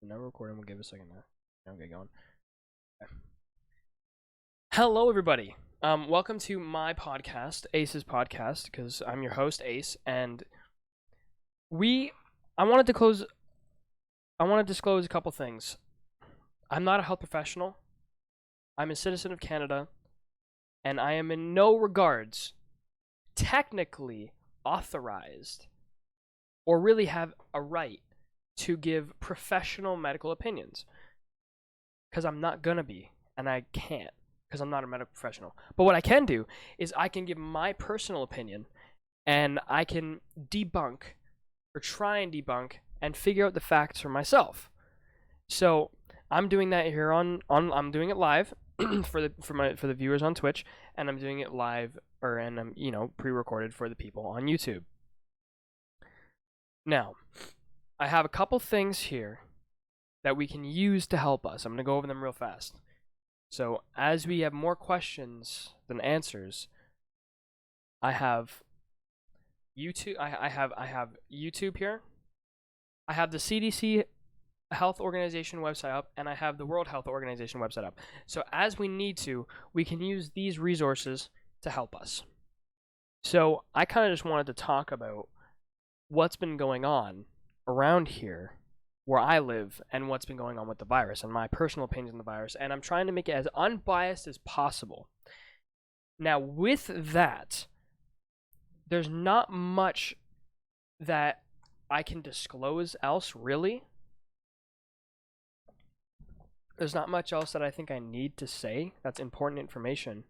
Now recording. We'll give it a second to get going. Okay. Hello, everybody. Welcome to my podcast, Ace's podcast, because I'm your host, Ace, and I wanted to disclose a couple things. I'm not a health professional. I'm a citizen of Canada, and I am in no regards technically authorized or really have a right to give professional medical opinions, because I'm not gonna be, and I can't, because I'm not a medical professional. But what I can do is I can give my personal opinion, and I can debunk or try and debunk and figure out the facts for myself. So I'm doing that here I'm doing it live for the viewers on Twitch, and I'm doing it live and I'm pre-recorded for the people on YouTube. Now, I have a couple things here that we can use to help us. I'm going to go over them real fast. So, as we have more questions than answers, I have YouTube. I have YouTube here. I have the CDC Health Organization website up, and I have the World Health Organization website up. So, as we need to, we can use these resources to help us. So, I kind of just wanted to talk about what's been going on around here where I live and what's been going on with the virus and my personal opinions on the virus, and I'm trying to make it as unbiased as possible. Now, with that, there's not much that I can disclose else, really. There's not much else that I think I need to say that's important information,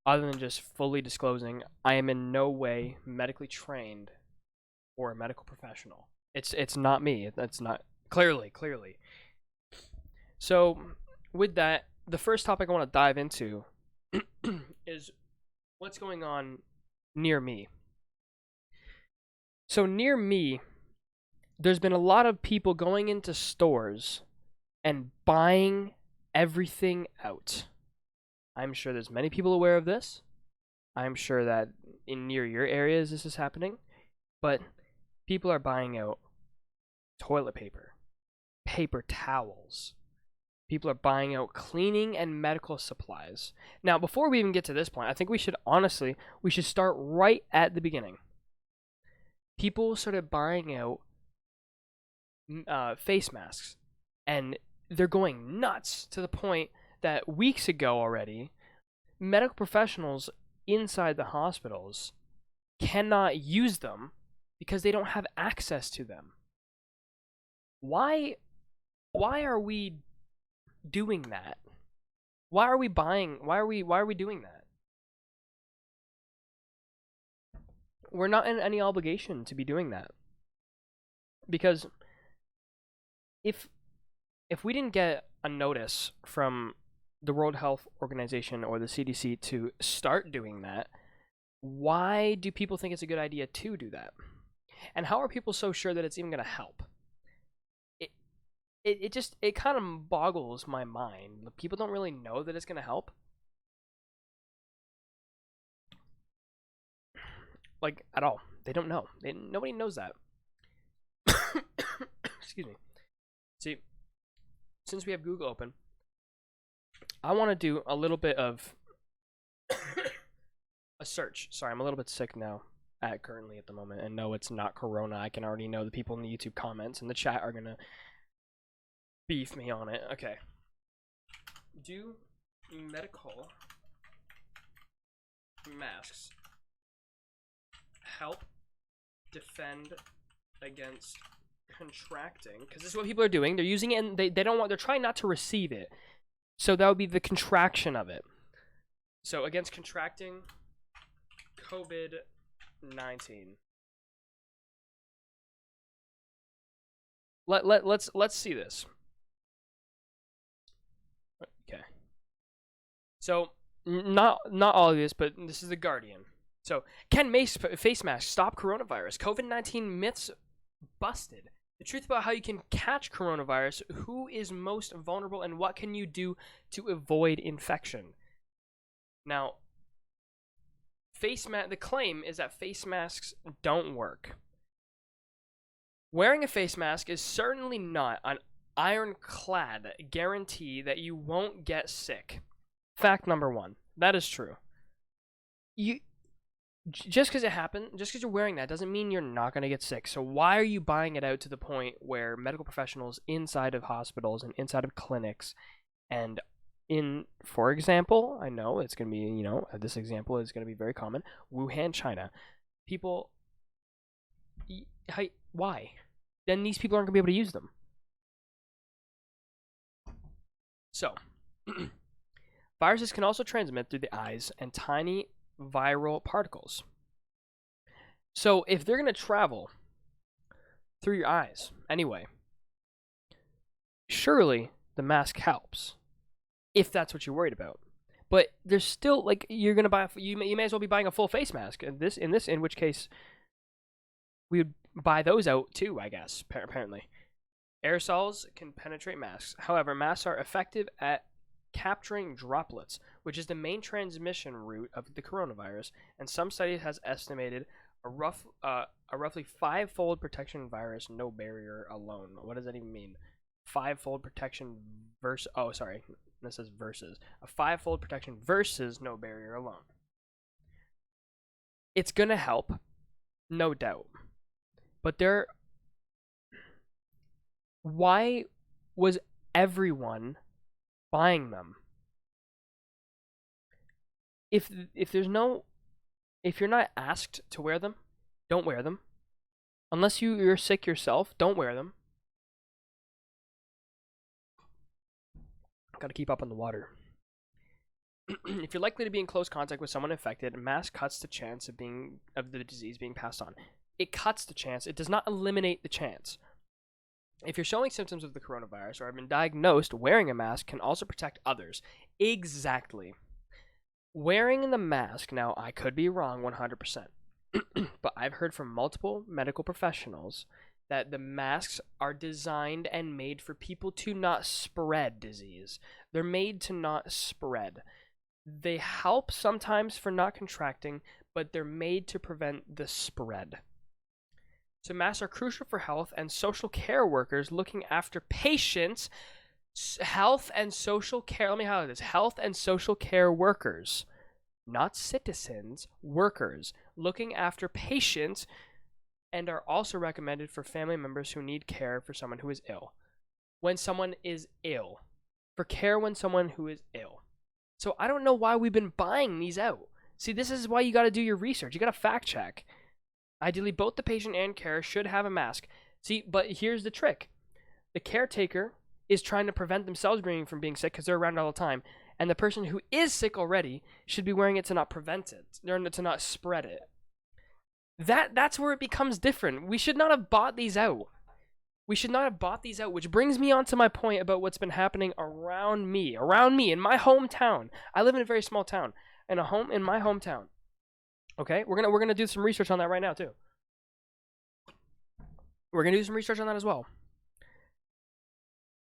other than just fully disclosing I am in no way medically trained or a medical professional. It's not me. That's not clearly. So with that, the first topic I want to dive into is what's going on near me. So near me, there's been a lot of people going into stores and buying everything out. I'm sure there's many people aware of this. I'm sure that near your areas this is happening, but people are buying out toilet paper, paper towels. People are buying out cleaning and medical supplies. Now, before we even get to this point, I think we should start right at the beginning. People started buying out face masks, and they're going nuts to the point that weeks ago already, medical professionals inside the hospitals cannot use them because they don't have access to them. Why are we doing that? Why are we doing that? We're not in any obligation to be doing that. Because if we didn't get a notice from the World Health Organization or the CDC to start doing that, why do people think it's a good idea to do that? And how are people so sure that it's even going to help? It kind of boggles my mind. People don't really know that it's going to help. Like, at all. They don't know. Nobody knows that. Excuse me. See, since we have Google open, I want to do a little bit of a search. Sorry, I'm a little bit sick now currently at the moment. And no, it's not Corona. I can already know the people in the YouTube comments and the chat are going to beef me on it. Okay. Do medical masks help defend against contracting? Because this is what people are doing. They're using it and they're trying not to receive it. So that would be the contraction of it. So against contracting COVID-19. Let's see this. Okay. So not all of this, but this is the Guardian. So, can face masks stop coronavirus? COVID-19 myths busted. The truth about how you can catch coronavirus, who is most vulnerable, and what can you do to avoid infection? Now, the claim is that face masks don't work. Wearing a face mask is certainly not an ironclad guarantee that you won't get sick. Fact number one. That is true. You just because it happened, just because you're wearing that doesn't mean you're not going to get sick. So why are you buying it out to the point where medical professionals inside of hospitals and inside of clinics and for example, I know it's going to be, this example is going to be very common, Wuhan, China. People, why? Then these people aren't going to be able to use them. So, viruses can also transmit through the eyes and tiny viral particles. So if they're going to travel through your eyes anyway, surely the mask helps, if that's what you're worried about. But there's still, like, you're going to buy, you may as well be buying a full face mask. In which case, we would buy those out too, I guess, apparently. Aerosols can penetrate masks. However, masks are effective at capturing droplets, which is the main transmission route of the coronavirus, and some studies has estimated a roughly 5-fold protection virus no barrier alone. What does that even mean? 5-fold protection versus, oh sorry, this says versus. A 5-fold protection versus no barrier alone. It's gonna help, no doubt. But why was everyone buying them? If you're not asked to wear them, don't wear them. Unless you're sick yourself, don't wear them. Gotta keep up on the water. If you're likely to be in close contact with someone infected, a mask cuts the chance of the disease being passed on. It cuts the chance. It does not eliminate the chance. If you're showing symptoms of the coronavirus or have been diagnosed, wearing a mask can also protect others. Exactly. Wearing the mask, now I could be wrong 100%, but I've heard from multiple medical professionals that the masks are designed and made for people to not spread disease. They're made to not spread. They help sometimes for not contracting, but they're made to prevent the spread. So masks are crucial for health and social care workers looking after patients. Health and social care, let me highlight this. Health and social care workers, not citizens, workers, looking after patients, and are also recommended for family members who need care for someone who is ill. When someone is ill. For care when someone who is ill. So I don't know why we've been buying these out. See, this is why you got to do your research. You got to fact check. Ideally, both the patient and carer should have a mask. See, but here's the trick. The caretaker is trying to prevent themselves from being sick because they're around all the time. And the person who is sick already should be wearing it to not prevent it, or to not spread it. That's where it becomes different. We should not have bought these out. We should not have bought these out, which brings me on to my point about what's been happening around me, in my hometown. I live in a very small town, in my hometown. Okay, we're gonna do some research on that right now too. We're gonna do some research on that as well.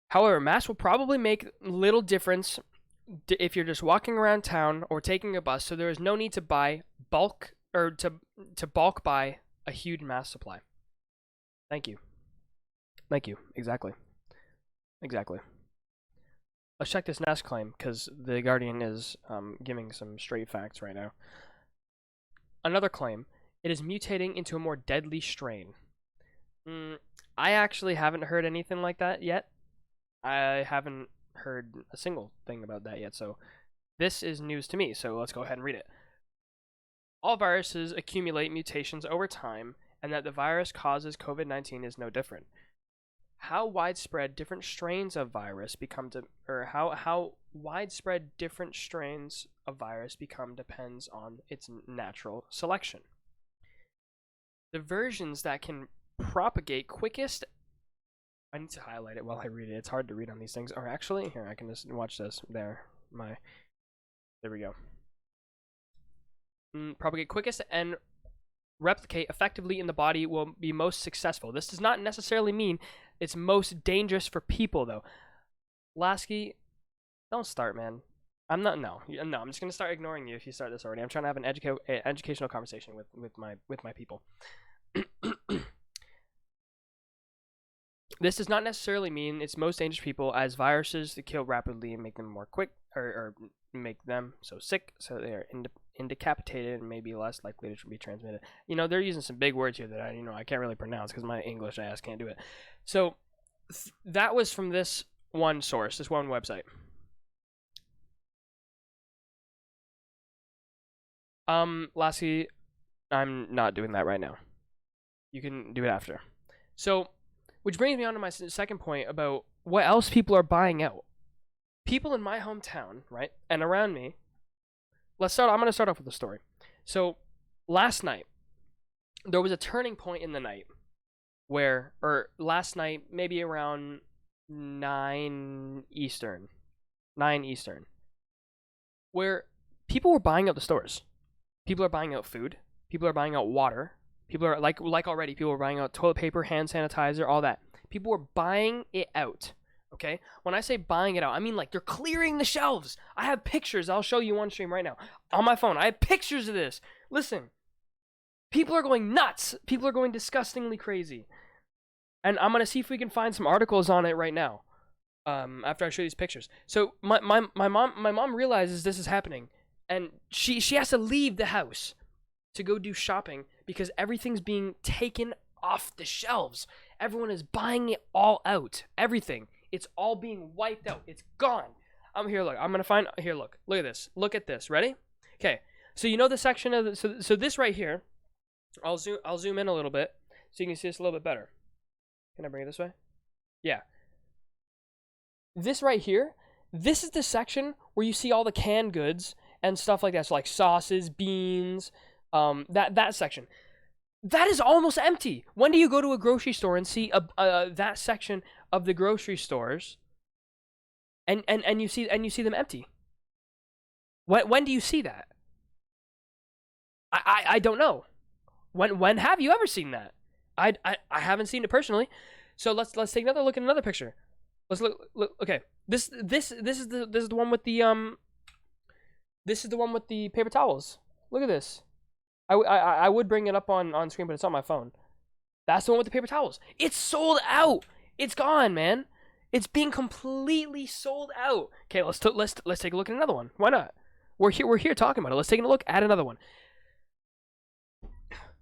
However, masks will probably make little difference if you're just walking around town or taking a bus. So there is no need to buy bulk or to bulk buy a huge mask supply. Thank you. Exactly. Let's check this next claim because the Guardian is giving some straight facts right now. Another claim, it is mutating into a more deadly strain. I actually haven't heard anything like that yet. I haven't heard a single thing about that yet, so this is news to me, so let's go ahead and read it. All viruses accumulate mutations over time, and that the virus causes COVID-19 is no different. How widespread different strains of virus become how widespread different strains of virus become depends on its natural selection. The versions that can propagate quickest, I need to highlight it while I read it. It's hard to read on these things. Or actually, here, I can just watch this. There we go. Propagate quickest and replicate effectively in the body will be most successful. This does not necessarily mean it's most dangerous for people, though. Lasky, don't start, man. I'm just gonna start ignoring you if you start this already. I'm trying to have an educational conversation with my people. This does not necessarily mean it's most dangerous people, as viruses that kill rapidly and make them more quick, or make them so sick, so they are incapacitated and may be less likely to be transmitted. They're using some big words here that I can't really pronounce because my English ass can't do it. So that was from this one source, this one website. Lastly, I'm not doing that right now. You can do it after. So, which brings me on to my second point about what else people are buying out. People in my hometown, right, and around me. I'm going to start off with a story. So, last night, there was a turning point in the night last night, maybe around 9 Eastern, where people were buying out the stores. People are buying out food. People are buying out water. People are like already. People are buying out toilet paper, hand sanitizer, all that. People were buying it out. Okay. When I say buying it out, I mean like they're clearing the shelves. I have pictures. I'll show you on stream right now on my phone. I have pictures of this. Listen, people are going nuts. People are going disgustingly crazy. And I'm gonna see if we can find some articles on it right now. After I show these pictures. So my mom realizes this is happening. And she has to leave the house to go do shopping because everything's being taken off the shelves. Everyone is buying it all out. Everything. It's all being wiped out. It's gone. I'm here. Look. I'm gonna find here. Look at this. Look at this. Ready? Okay. So the section of so this right here. I'll zoom in a little bit so you can see this a little bit better. Can I bring it this way? Yeah. This right here. This is the section where you see all the canned goods and stuff like that, so like sauces, beans, that section. That is almost empty. When do you go to a grocery store and see that section of the grocery stores, and you see them empty? When do you see that? I don't know. When have you ever seen that? I haven't seen it personally. So let's take another look at another picture. Let's look. Okay, this is the one with the This is the one with the paper towels. Look at this. I would bring it up on screen, but it's on my phone. That's the one with the paper towels. It's sold out. It's gone, man. It's being completely sold out. Okay, let's take a look at another one. Why not? We're here talking about it. Let's take a look at another one.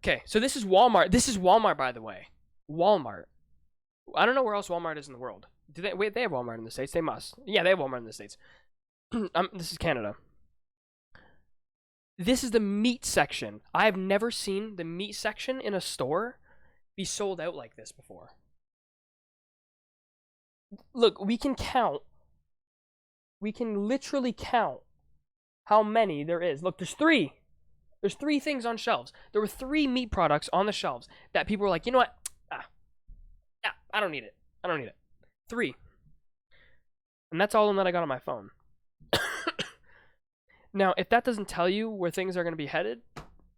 Okay, so this is Walmart. This is Walmart, by the way. Walmart. I don't know where else Walmart is in the world. They have Walmart in the States. They must. Yeah, they have Walmart in the States. This is Canada. This is the meat section. I have never seen the meat section in a store be sold out like this before. Look, we can count. We can literally count how many there is. Look, there's 3. There's 3 things on shelves. There were 3 meat products on the shelves that people were like, you know what? I don't need it. 3. And that's all of them that I got on my phone. Now, if that doesn't tell you where things are going to be headed,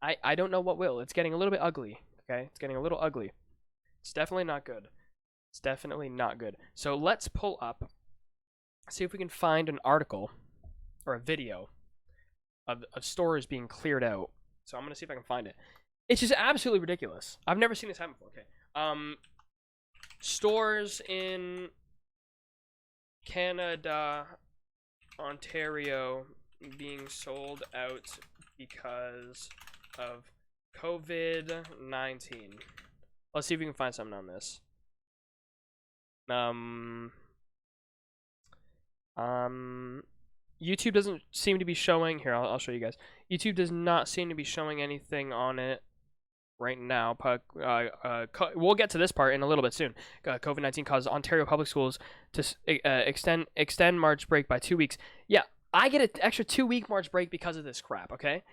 I don't know what will. It's getting a little bit ugly, okay? It's getting a little ugly. It's definitely not good. It's definitely not good. So let's pull up, see if we can find an article or a video of stores being cleared out. So I'm going to see if I can find it. It's just absolutely ridiculous. I've never seen this happen before. Okay. Stores in Canada, Ontario, being sold out because of COVID-19. Let's see if we can find something on this. YouTube doesn't seem to be showing. Here, I'll show you guys. YouTube does not seem to be showing anything on it right now. We'll get to this part in a little bit soon. COVID-19 causes Ontario public schools to extend March break by 2 weeks. Yeah, I get an extra 2-week March break because of this crap, okay?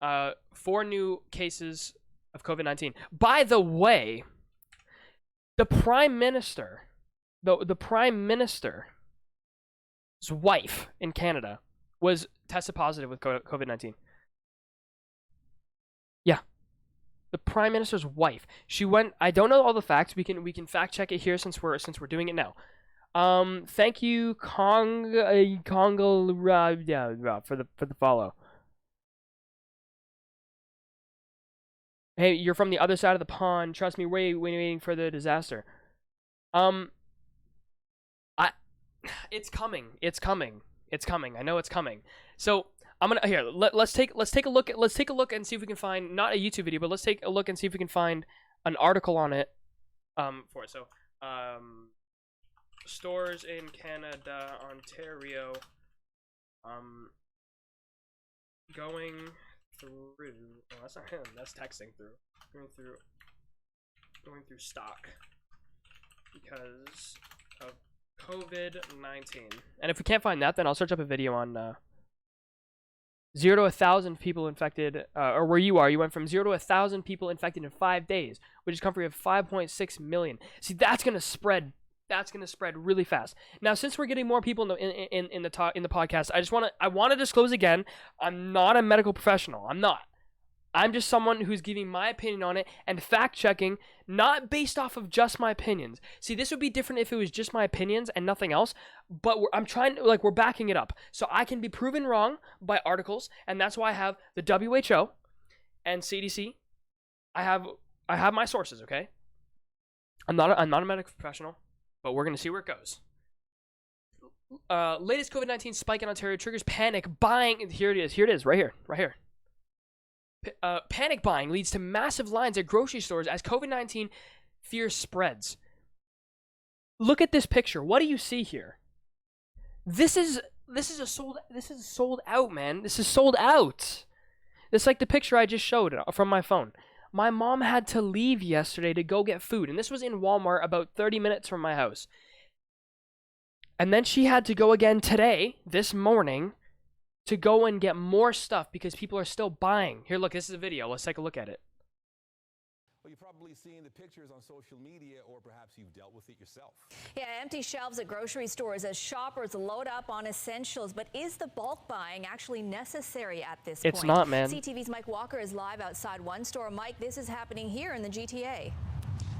4 new cases of COVID-19. By the way, the Prime Minister, the Prime Minister's wife in Canada was tested positive with COVID-19. Yeah. The Prime Minister's wife. She went. I don't know all the facts. We can fact check it here since we're doing it now. Thank you, Kongal for the follow. Hey, you're from the other side of the pond. Trust me, waiting for the disaster. Um, I, it's coming. It's coming. It's coming. I know it's coming. So I'm gonna here. Let's take a look and see if we can find not a YouTube video, but let's take a look and see if we can find an article on it. For it. So stores in Canada, Ontario. Going through. Oh, that's not him. That's texting through. Going through stock because of COVID-19. And if we can't find that, then I'll search up a video on 0 to 1,000 people infected, or where you are. You went from 0 to 1,000 people infected in 5 days, which is a country of 5.6 million. See, that's gonna spread. That's gonna spread really fast. Now, since we're getting more people in the podcast, I want to disclose again. I'm not a medical professional. I'm not. I'm just someone who's giving my opinion on it and fact checking, not based off of just my opinions. See, this would be different if it was just my opinions and nothing else, but we're backing it up. So I can be proven wrong by articles, and that's why I have the WHO and CDC. I have my sources, okay? I'm not a medical professional, but we're going to see where it goes. Latest COVID-19 spike in Ontario triggers panic buying. Here it is, right here. Panic buying leads to massive lines at grocery stores as COVID-19 fear spreads. Look at this picture. What do you see here? This is sold out, man. This is sold out. It's like the picture I just showed from my phone. My mom had to leave yesterday to go get food, and this was in Walmart about 30 minutes from my house. And then she had to go again today, this morning, to go and get more stuff because people are still buying. Here, look, this is a video. Let's take a look at it. Well, you've probably seen the pictures on social media, or perhaps you've dealt with it yourself. Yeah, empty shelves at grocery stores as shoppers load up on essentials. But is the bulk buying actually necessary at this point? It's not, man. CTV's Mike Walker is live outside one store. Mike, this is happening here in the GTA.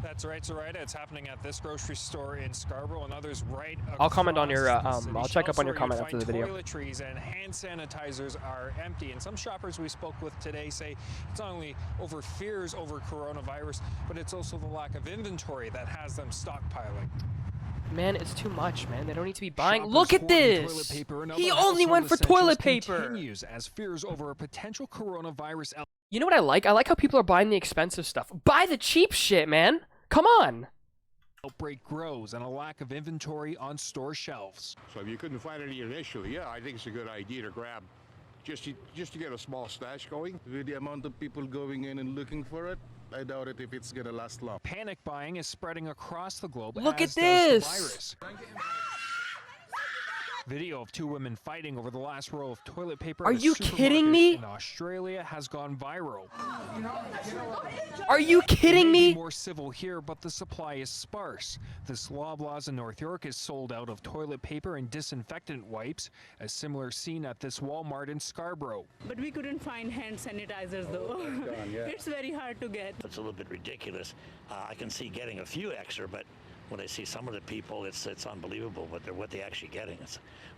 That's right, Zoraida. It's happening at this grocery store in Scarborough and others right across. I'll comment on your, I'll check up on your comment after the video. Toiletries and hand sanitizers are empty, and some shoppers we spoke with today say it's not only over fears over coronavirus, but it's also the lack of inventory that has them stockpiling. Man, it's too much, man. They don't need to be buying. Look at this! He only went for toilet paper! Continues as fears over a potential coronavirus. You know what I like? I like how people are buying the expensive stuff. Buy the cheap shit, man! Come on! Outbreak grows and a lack of inventory on store shelves. So if you couldn't find any initially, yeah, I think it's a good idea to grab just to get a small stash going. With the amount of people going in and looking for it, I doubt it if it's gonna last long. Panic buying is spreading across the globe. Look at as does the this! virus. Video of 2 women fighting over the last roll of toilet paper. Are you kidding me? In Australia has gone viral. Are you kidding me? More civil here, but the supply is sparse. This Loblaws in North York is sold out of toilet paper and disinfectant wipes. A similar scene at this Walmart in Scarborough. But we couldn't find hand sanitizers though. It's very hard to get. It's a little bit ridiculous. I can see getting a few extra, but when I see some of the people, it's unbelievable what they're actually getting.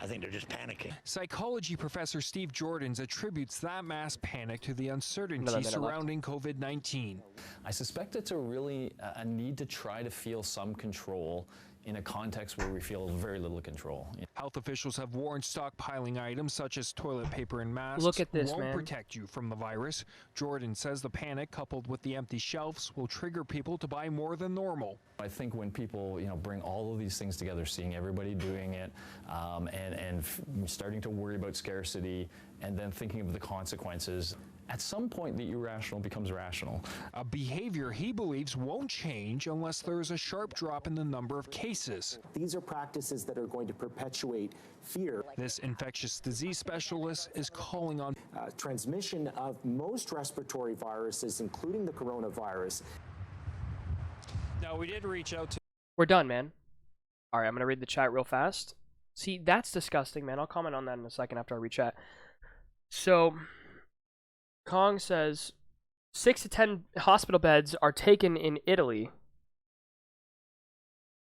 I think they're just panicking. Psychology professor Steve Jordans attributes that mass panic to the uncertainty surrounding COVID-19. I suspect it's a need to try to feel some control in a context where we feel very little control. Health officials have warned stockpiling items such as toilet paper and masks Look at this, won't man. protect you from the virus. Jordan says the panic, coupled with the empty shelves, will trigger people to buy more than normal. I think when people, bring all of these things together, seeing everybody doing it, and starting to worry about scarcity, and then thinking of the consequences, at some point the irrational becomes rational. A behavior he believes won't change unless there is a sharp drop in the number of cases. These are practices that are going to perpetuate fear. This infectious disease specialist is calling on transmission of most respiratory viruses, including the coronavirus. Now, we did reach out to... We're done, man. Alright, I'm gonna read the chat real fast. See, that's disgusting, man. I'll comment on that in a second after I read chat. So, Kong says 6 to 10 hospital beds are taken in Italy,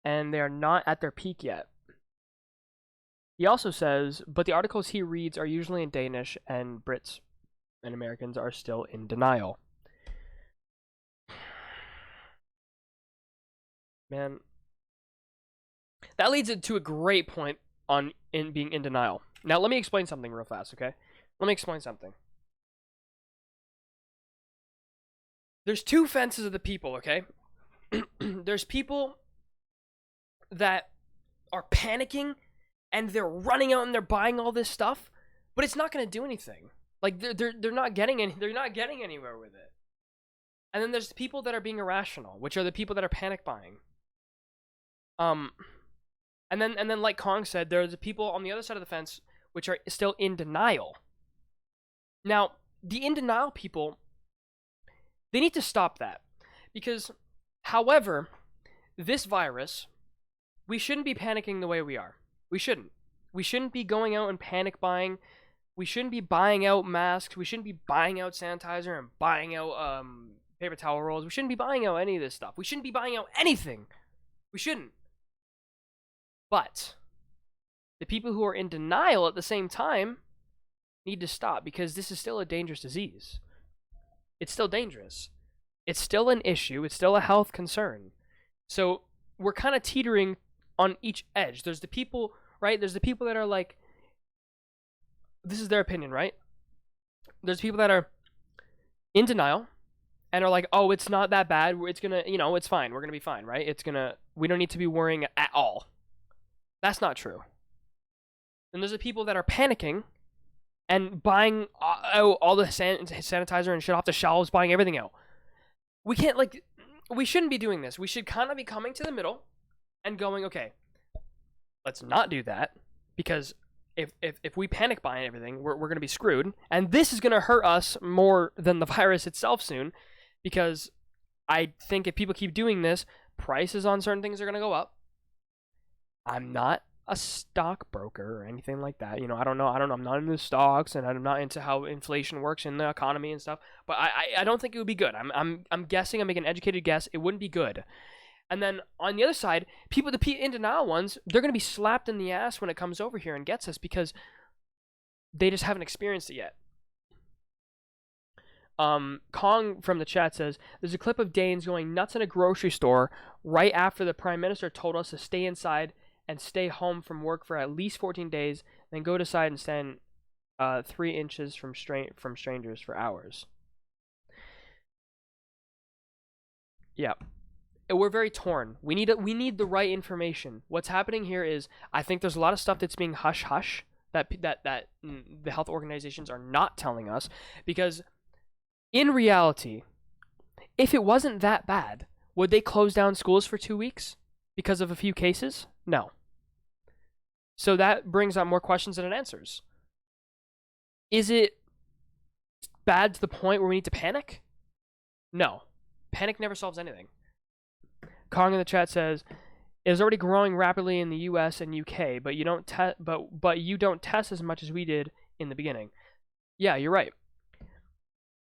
and they are not at their peak yet. He also says, but the articles he reads are usually in Danish, and Brits and Americans are still in denial. Man, That leads into a great point on being in denial. Now, let me explain something real fast, okay? Let me explain something. There's two fences of the people, okay? There's people that are panicking and they're running out and they're buying all this stuff, but it's not going to do anything. Like they're not getting anywhere with it. And then there's the people that are being irrational, which are the people that are panic buying. And then like Kong said, there's the people on the other side of the fence which are still in denial. Now, the in denial people, they need to stop that. Because, however, this virus, we shouldn't be panicking the way we are. We shouldn't. We shouldn't be going out and panic buying. We shouldn't be buying out masks. We shouldn't be buying out sanitizer and buying out paper towel rolls. We shouldn't be buying out any of this stuff. We shouldn't be buying out anything. We shouldn't. But the people who are in denial at the same time need to stop, because this is still a dangerous disease. It's still dangerous. It's still an issue. It's still a health concern. So we're kind of teetering on each edge. There's the people, right? There's the people that are like, this is their opinion, right? There's people that are in denial and are like, oh, it's not that bad. It's gonna, it's fine. We're gonna be fine, right? We don't need to be worrying at all. That's not true. And there's the people that are panicking and buying out all the sanitizer and shit off the shelves, buying everything out. We can't, we shouldn't be doing this. We should kind of be coming to the middle and going, okay, let's not do that, because if we panic buy everything, we're going to be screwed. And this is going to hurt us more than the virus itself soon, because I think if people keep doing this, prices on certain things are going to go up. I'm not a stockbroker or anything like that. I don't know. I'm not into stocks, and I'm not into how inflation works in the economy and stuff. But I don't think it would be good. I'm guessing. I'm making an educated guess. It wouldn't be good. And then on the other side, the in denial ones, they're going to be slapped in the ass when it comes over here and gets us, because they just haven't experienced it yet. Kong from the chat says, there's a clip of Danes going nuts in a grocery store right after the Prime Minister told us to stay inside and stay home from work for at least 14 days, then go outside and stand 3 inches from strangers for hours. Yeah. We're very torn. We need the right information. What's happening here is, I think there's a lot of stuff that's being hush-hush that the health organizations are not telling us, because in reality, if it wasn't that bad, would they close down schools for 2 weeks because of a few cases? No. So that brings up more questions than it answers. Is it bad to the point where we need to panic? No. Panic never solves anything. Kong in the chat says, it is already growing rapidly in the US and UK, but you don't test as much as we did in the beginning. Yeah, you're right.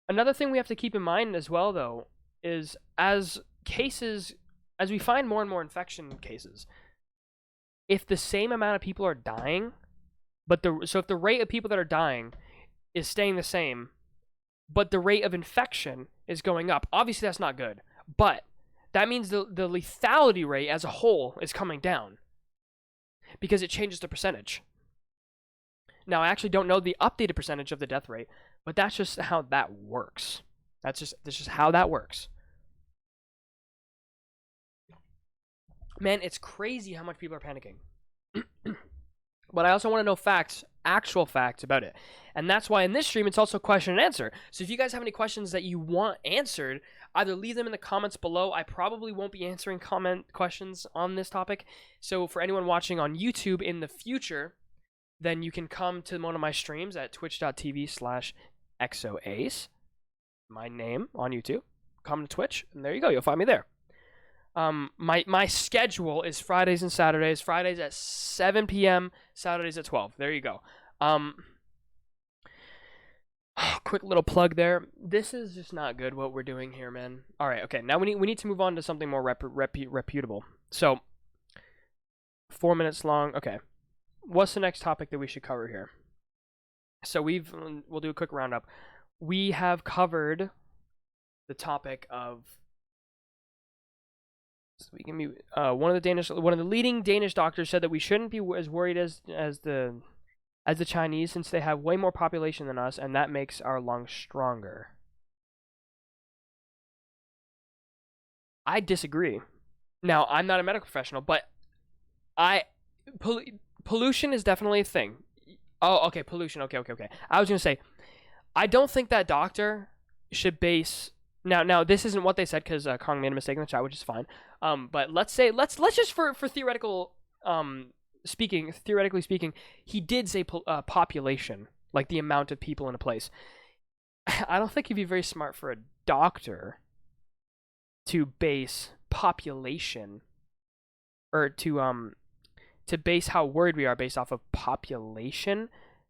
Another thing we have to keep in mind as well, though, is as we find more and more infection cases, if the same amount of people are dying, so if the rate of people that are dying is staying the same, but the rate of infection is going up, obviously that's not good. But that means the lethality rate as a whole is coming down, because it changes the percentage. Now, I actually don't know the updated percentage of the death rate, but that's just how that works. That's just how that works. Man, it's crazy how much people are panicking. But I also want to know facts, actual facts about it. And that's why in this stream, it's also question and answer. So if you guys have any questions that you want answered, either leave them in the comments below. I probably won't be answering questions on this topic. So for anyone watching on YouTube in the future, then you can come to one of my streams at twitch.tv/exoace. My name on YouTube. Come to Twitch, and there you go. You'll find me there. My schedule is Fridays and Saturdays. Fridays at 7 p.m. Saturdays at 12. There you go. Quick little plug there. This is just not good what we're doing here, man. All right, okay. Now we need to move on to something more reputable. So 4 minutes long. Okay. What's the next topic that we should cover here? So we'll do a quick roundup. We have covered the topic of So we can be one of the leading Danish doctors said that we shouldn't be as worried as the Chinese, since they have way more population than us, and that makes our lungs stronger. I disagree. Now, I'm not a medical professional, but pollution is definitely a thing. Oh, okay, pollution. Okay. I was gonna say, I don't think that doctor should base. Now, this isn't what they said, because Kong made a mistake in the chat, which is fine. But let's just for theoretical theoretically speaking, he did say population, like the amount of people in a place. I don't think it'd be very smart for a doctor to base population, or to base how worried we are based off of population,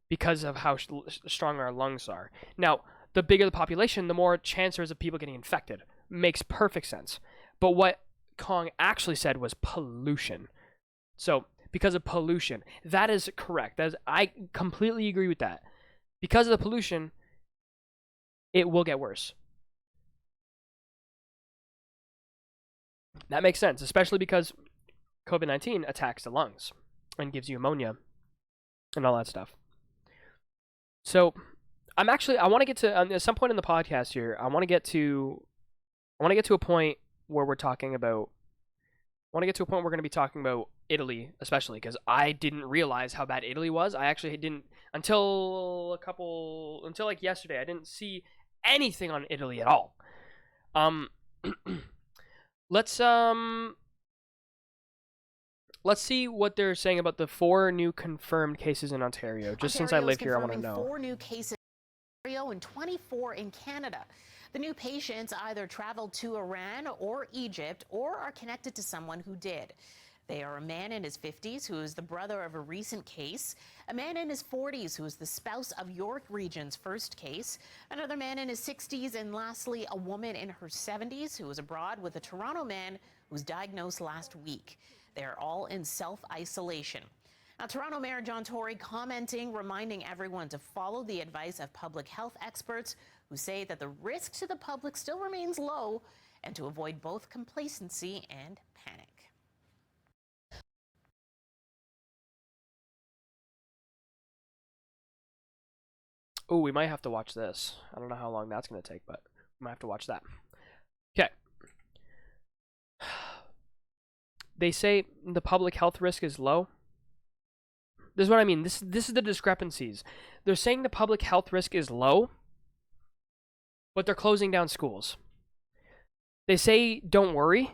because of how strong our lungs are. Now, the bigger the population, the more chance there is of people getting infected. Makes perfect sense. But what Kong actually said was pollution. So, because of pollution, that is correct. I completely agree with that. Because of the pollution, it will get worse. That makes sense, especially because COVID-19 attacks the lungs and gives you pneumonia and all that stuff. So, I want to get to at some point in the podcast here. I want to get to a point where we're talking about. I want to get to a point where we're going to be talking about Italy, especially because I didn't realize how bad Italy was. I actually didn't until like yesterday. I didn't see anything on Italy at all. Let's see what they're saying about the 4 new confirmed cases in Ontario. Just since I live here, I want to know. 4 new cases in Ontario and 24 in Canada. The new patients either traveled to Iran or Egypt or are connected to someone who did. They are a man in his 50s who is the brother of a recent case, a man in his 40s who is the spouse of York Region's first case, another man in his 60s, and lastly, a woman in her 70s who was abroad with a Toronto man who was diagnosed last week. They're all in self-isolation. Now, Toronto Mayor John Tory commenting, reminding everyone to follow the advice of public health experts who say that the risk to the public still remains low, and to avoid both complacency and panic. Oh, we might have to watch this. I don't know how long that's going to take, but we might have to watch that. Okay. They say the public health risk is low. This is what I mean. This is the discrepancies. They're saying the public health risk is low, but they're closing down schools. They say don't worry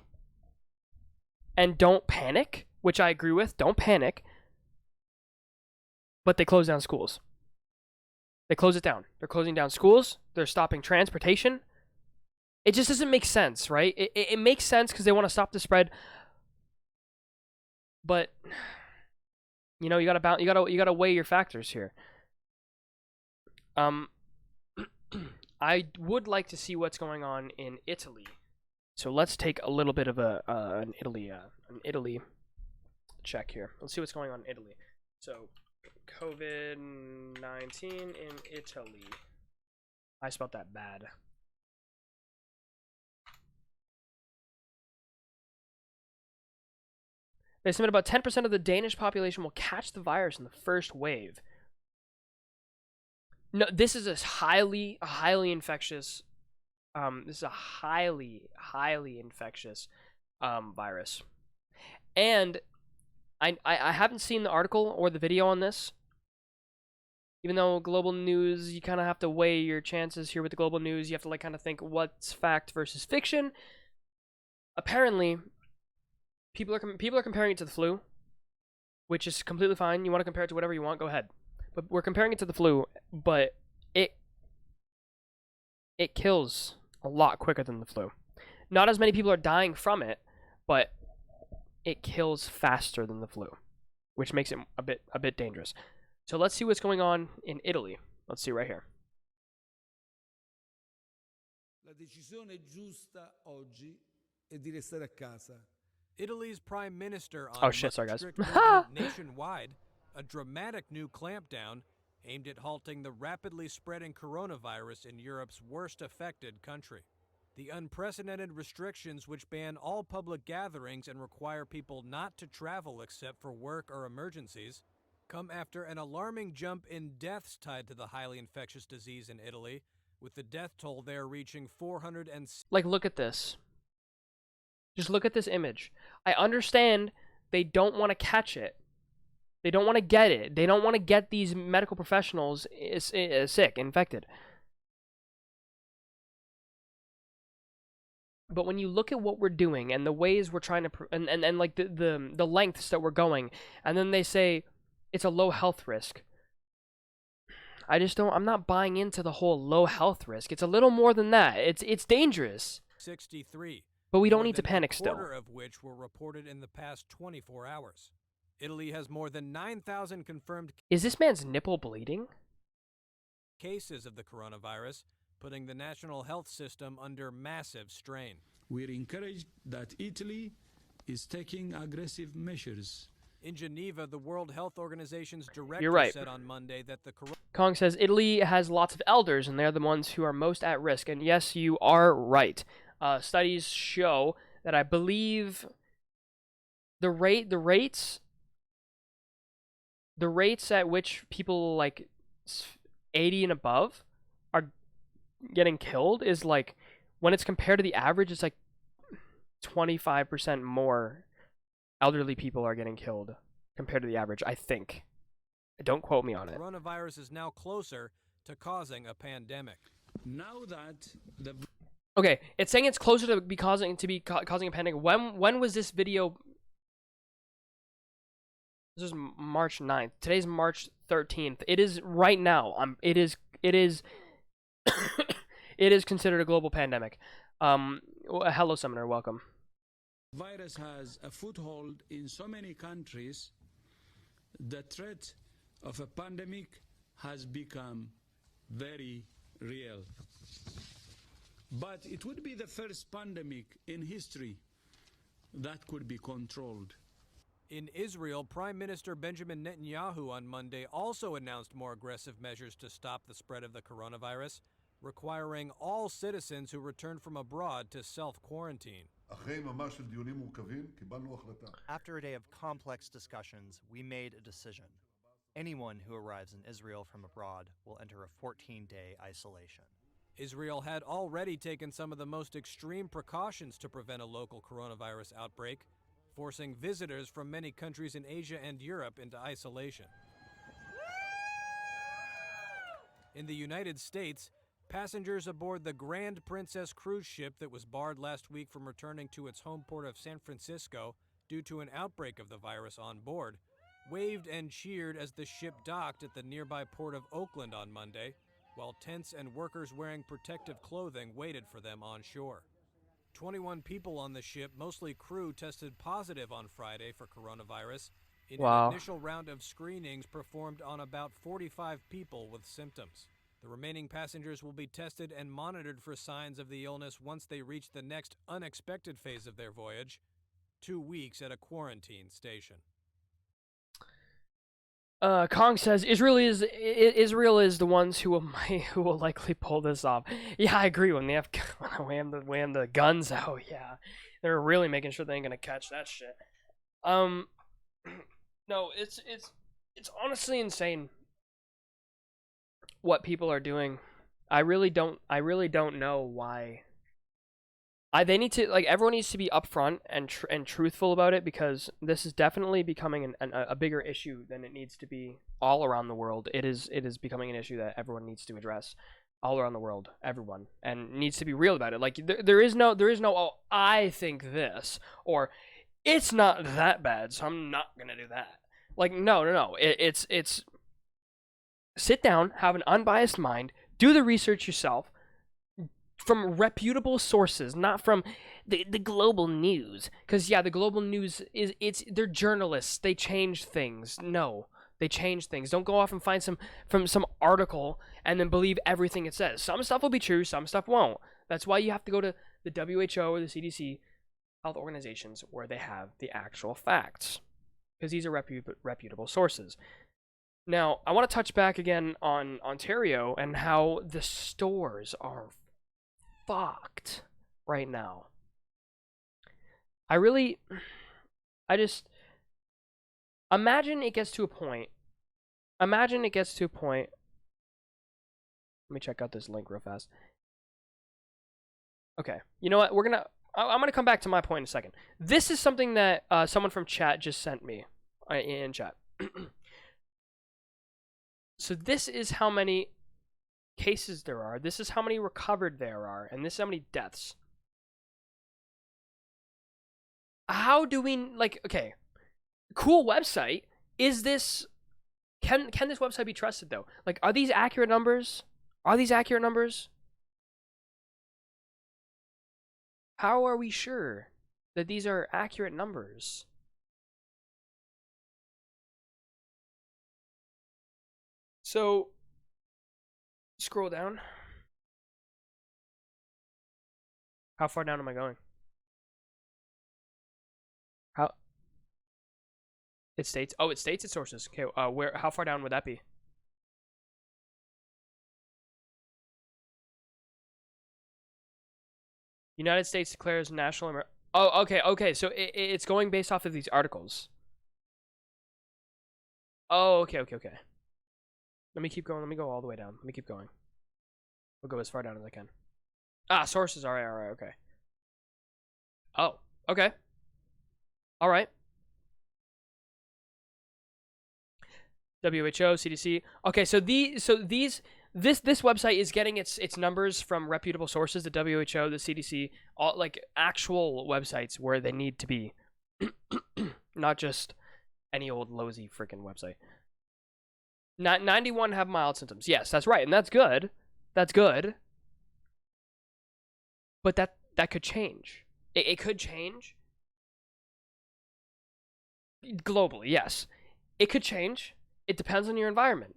and don't panic, which I agree with. Don't panic. But they close down schools. They close it down. They're closing down schools. They're stopping transportation. It just doesn't make sense, right? It makes sense because they want to stop the spread. But you know, you gotta weigh your factors here. I would like to see what's going on in Italy. So let's take a little bit of an Italy check here. Let's see what's going on in Italy. So COVID-19 in Italy. I spelled that bad. They estimate about 10% of the Danish population will catch the virus in the first wave. No, this is a highly infectious. This is a highly infectious virus, and I haven't seen the article or the video on this. Even though global news, you kind of have to weigh your chances here with the global news. You have to like kind of think what's fact versus fiction. Apparently, people are comparing it to the flu, which is completely fine. You want to compare it to whatever you want, go ahead. But we're comparing it to the flu, but it kills a lot quicker than the flu. Not as many people are dying from it, but it kills faster than the flu, which makes it a bit dangerous. So let's see what's going on in Italy. Let's see right here. La decisione giusta oggi è di restare a casa. Italy's prime minister on strict nationwide, a dramatic new clampdown aimed at halting the rapidly spreading coronavirus in Europe's worst affected country. The unprecedented restrictions which ban all public gatherings and require people not to travel except for work or emergencies come after an alarming jump in deaths tied to the highly infectious disease in Italy, with the death toll there reaching 400 and... Like, look at this. Just look at this image. I understand they don't want to catch it. They don't want to get it. They don't want to get these medical professionals sick, infected. But when you look at what we're doing and the ways we're trying to, and like the lengths that we're going, and then they say it's a low health risk. I'm not buying into the whole low health risk. It's a little more than that. It's dangerous. 63. But we don't need to panic still. Quarter of which were reported in the past 24 hours. Italy has more than 9,000 confirmed... Is this man's nipple bleeding? ...cases of the coronavirus, putting the national health system under massive strain. We're encouraged that Italy is taking aggressive measures. In Geneva, the World Health Organization's director You're right. said on Monday that the Kong says Italy has lots of elders, and they're the ones who are most at risk. And yes, you are right. Studies show that I believe the rates at which people like 80 and above are getting killed is like, when it's compared to the average, it's like 25% more elderly people are getting killed compared to the average, I think. Don't quote me on it. Coronavirus is now closer to causing a pandemic. Now that the... Okay, it's saying it's closer to be causing a pandemic. When was this video? This is March 9th. Today's March 13th. It is right now. It is it is considered a global pandemic. Hello, Summoner. Welcome. Virus has a foothold in so many countries. The threat of a pandemic has become very real. But it would be the first pandemic in history that could be controlled. In Israel, Prime Minister Benjamin Netanyahu on Monday also announced more aggressive measures to stop the spread of the coronavirus, requiring all citizens who return from abroad to self-quarantine. After a day of complex discussions, we made a decision. Anyone who arrives in Israel from abroad will enter a 14-day isolation. Israel had already taken some of the most extreme precautions to prevent a local coronavirus outbreak, forcing visitors from many countries in Asia and Europe into isolation. In the United States, passengers aboard the Grand Princess cruise ship that was barred last week from returning to its home port of San Francisco due to an outbreak of the virus on board waved and cheered as the ship docked at the nearby port of Oakland on Monday, while tents and workers wearing protective clothing waited for them on shore. 21 people on the ship, mostly crew, tested positive on Friday for coronavirus in an initial round of screenings performed on about 45 people with symptoms. The remaining passengers will be tested and monitored for signs of the illness once they reach the next unexpected phase of their voyage, 2 weeks at a quarantine station. Kong says Israel is the ones who will likely pull this off. Yeah, I agree. When they have the guns out, yeah, they're really making sure they ain't gonna catch that shit. No, it's honestly insane what people are doing. I really don't know why. They need to, like, everyone needs to be upfront and truthful about it, because this is definitely becoming a bigger issue than it needs to be all around the world. It is becoming an issue that everyone needs to address all around the world, everyone, and needs to be real about it. Like, there is no oh, I think this, or it's not that bad, so I'm not gonna do that. Like, no. It's sit down, have an unbiased mind, do the research yourself, from reputable sources, not from the global news. Because, yeah, the global news, they're journalists. They change things. No, they change things. Don't go off and find some article and then believe everything it says. Some stuff will be true, some stuff won't. That's why you have to go to the WHO or the CDC, health organizations, where they have the actual facts. Because these are reputable sources. Now, I want to touch back again on Ontario and how the stores are fucked. right now. I just imagine it gets to a point. Imagine it gets to a point. Let me check out this link real fast. Okay, you know what? I'm gonna come back to my point in a second. This is something that someone from chat just sent me in chat. So this is how many cases there are. This is how many recovered there are, and this is how many deaths. How do we okay? Cool website. Is this can this website be trusted though? Like, are these accurate numbers? Are these accurate numbers? How are we sure that these are accurate numbers? So, scroll down. How far down am I going? How? It states. Oh, it states its sources. Okay. Where? How far down would that be? United States declares national. Oh, okay, okay. So it's going based off of these articles. Oh, okay, okay, okay. Let me keep going. Let me go all the way down. Let me keep going. We'll go as far down as I can. Ah, sources. All right, okay. Oh, okay. All right. WHO, CDC. Okay, so this website is getting its numbers from reputable sources, the WHO, the CDC, all like actual websites where they need to be, not just any old lousy freaking website. 91 have mild symptoms. Yes, that's right, and that's good. That's good. But that could change. It could change. Globally, yes. It could change. It depends on your environment.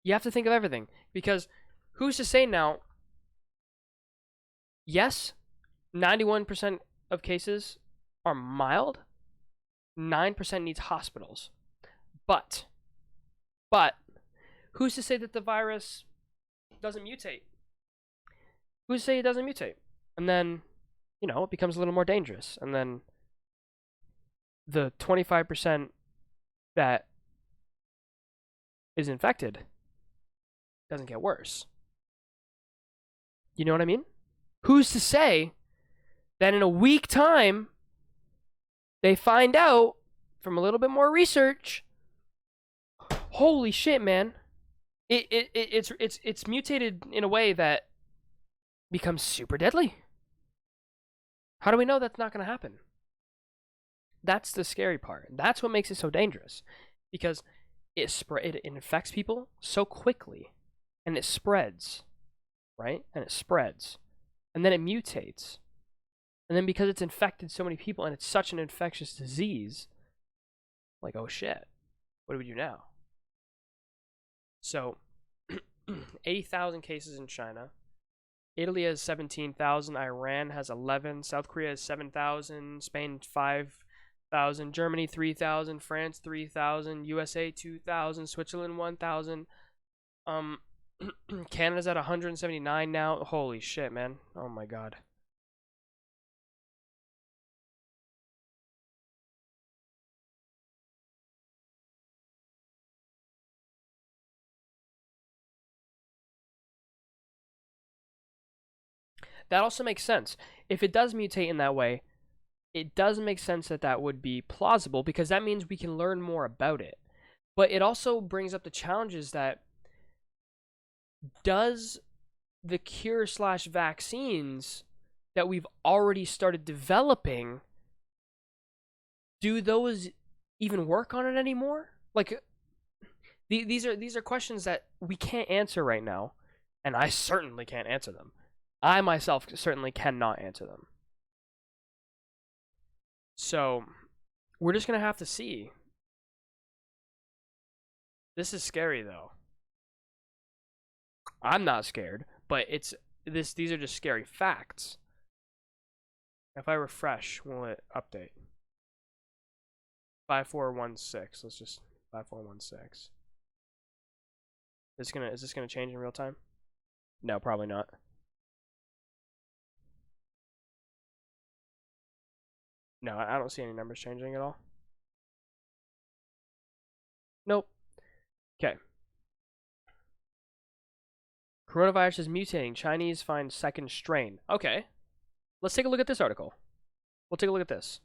You have to think of everything, because who's to say now? Yes, 91% of cases are mild. 9% needs hospitals. But who's to say that the virus doesn't mutate? Who's to say it doesn't mutate? And then, it becomes a little more dangerous. And then the 25% that is infected doesn't get worse. You know what I mean? Who's to say that in a week time they find out from a little bit more research, holy shit, man, it's mutated in a way that becomes super deadly. How do we know that's not going to happen? That's the scary part. That's what makes it so dangerous, because it infects people so quickly, and it spreads, right? And it spreads, and then it mutates, and then because it's infected so many people and it's such an infectious disease, like, oh shit, what do we do now? So 80,000 cases in China. Italy has 17,000. Iran has 11. South Korea has 7,000. Spain 5,000. Germany 3,000. France 3,000. USA 2,000. Switzerland 1,000. Canada's at 179 now. Holy shit, man. Oh my god. That also makes sense. If it does mutate in that way, it does make sense that that would be plausible, because that means we can learn more about it. But it also brings up the challenges that does the cure/vaccines that we've already started developing, do those even work on it anymore? Like, these are questions that we can't answer right now, and I certainly can't answer them. I myself certainly cannot answer them. So, we're just going to have to see. This is scary, though. I'm not scared, but these are just scary facts. If I refresh, will it update? 5416. Let's just 5416. Is this gonna change in real time? No, probably not. No, I don't see any numbers changing at all. Nope. Okay. Coronavirus is mutating. Chinese find second strain. Okay. Let's take a look at this article. We'll take a look at this.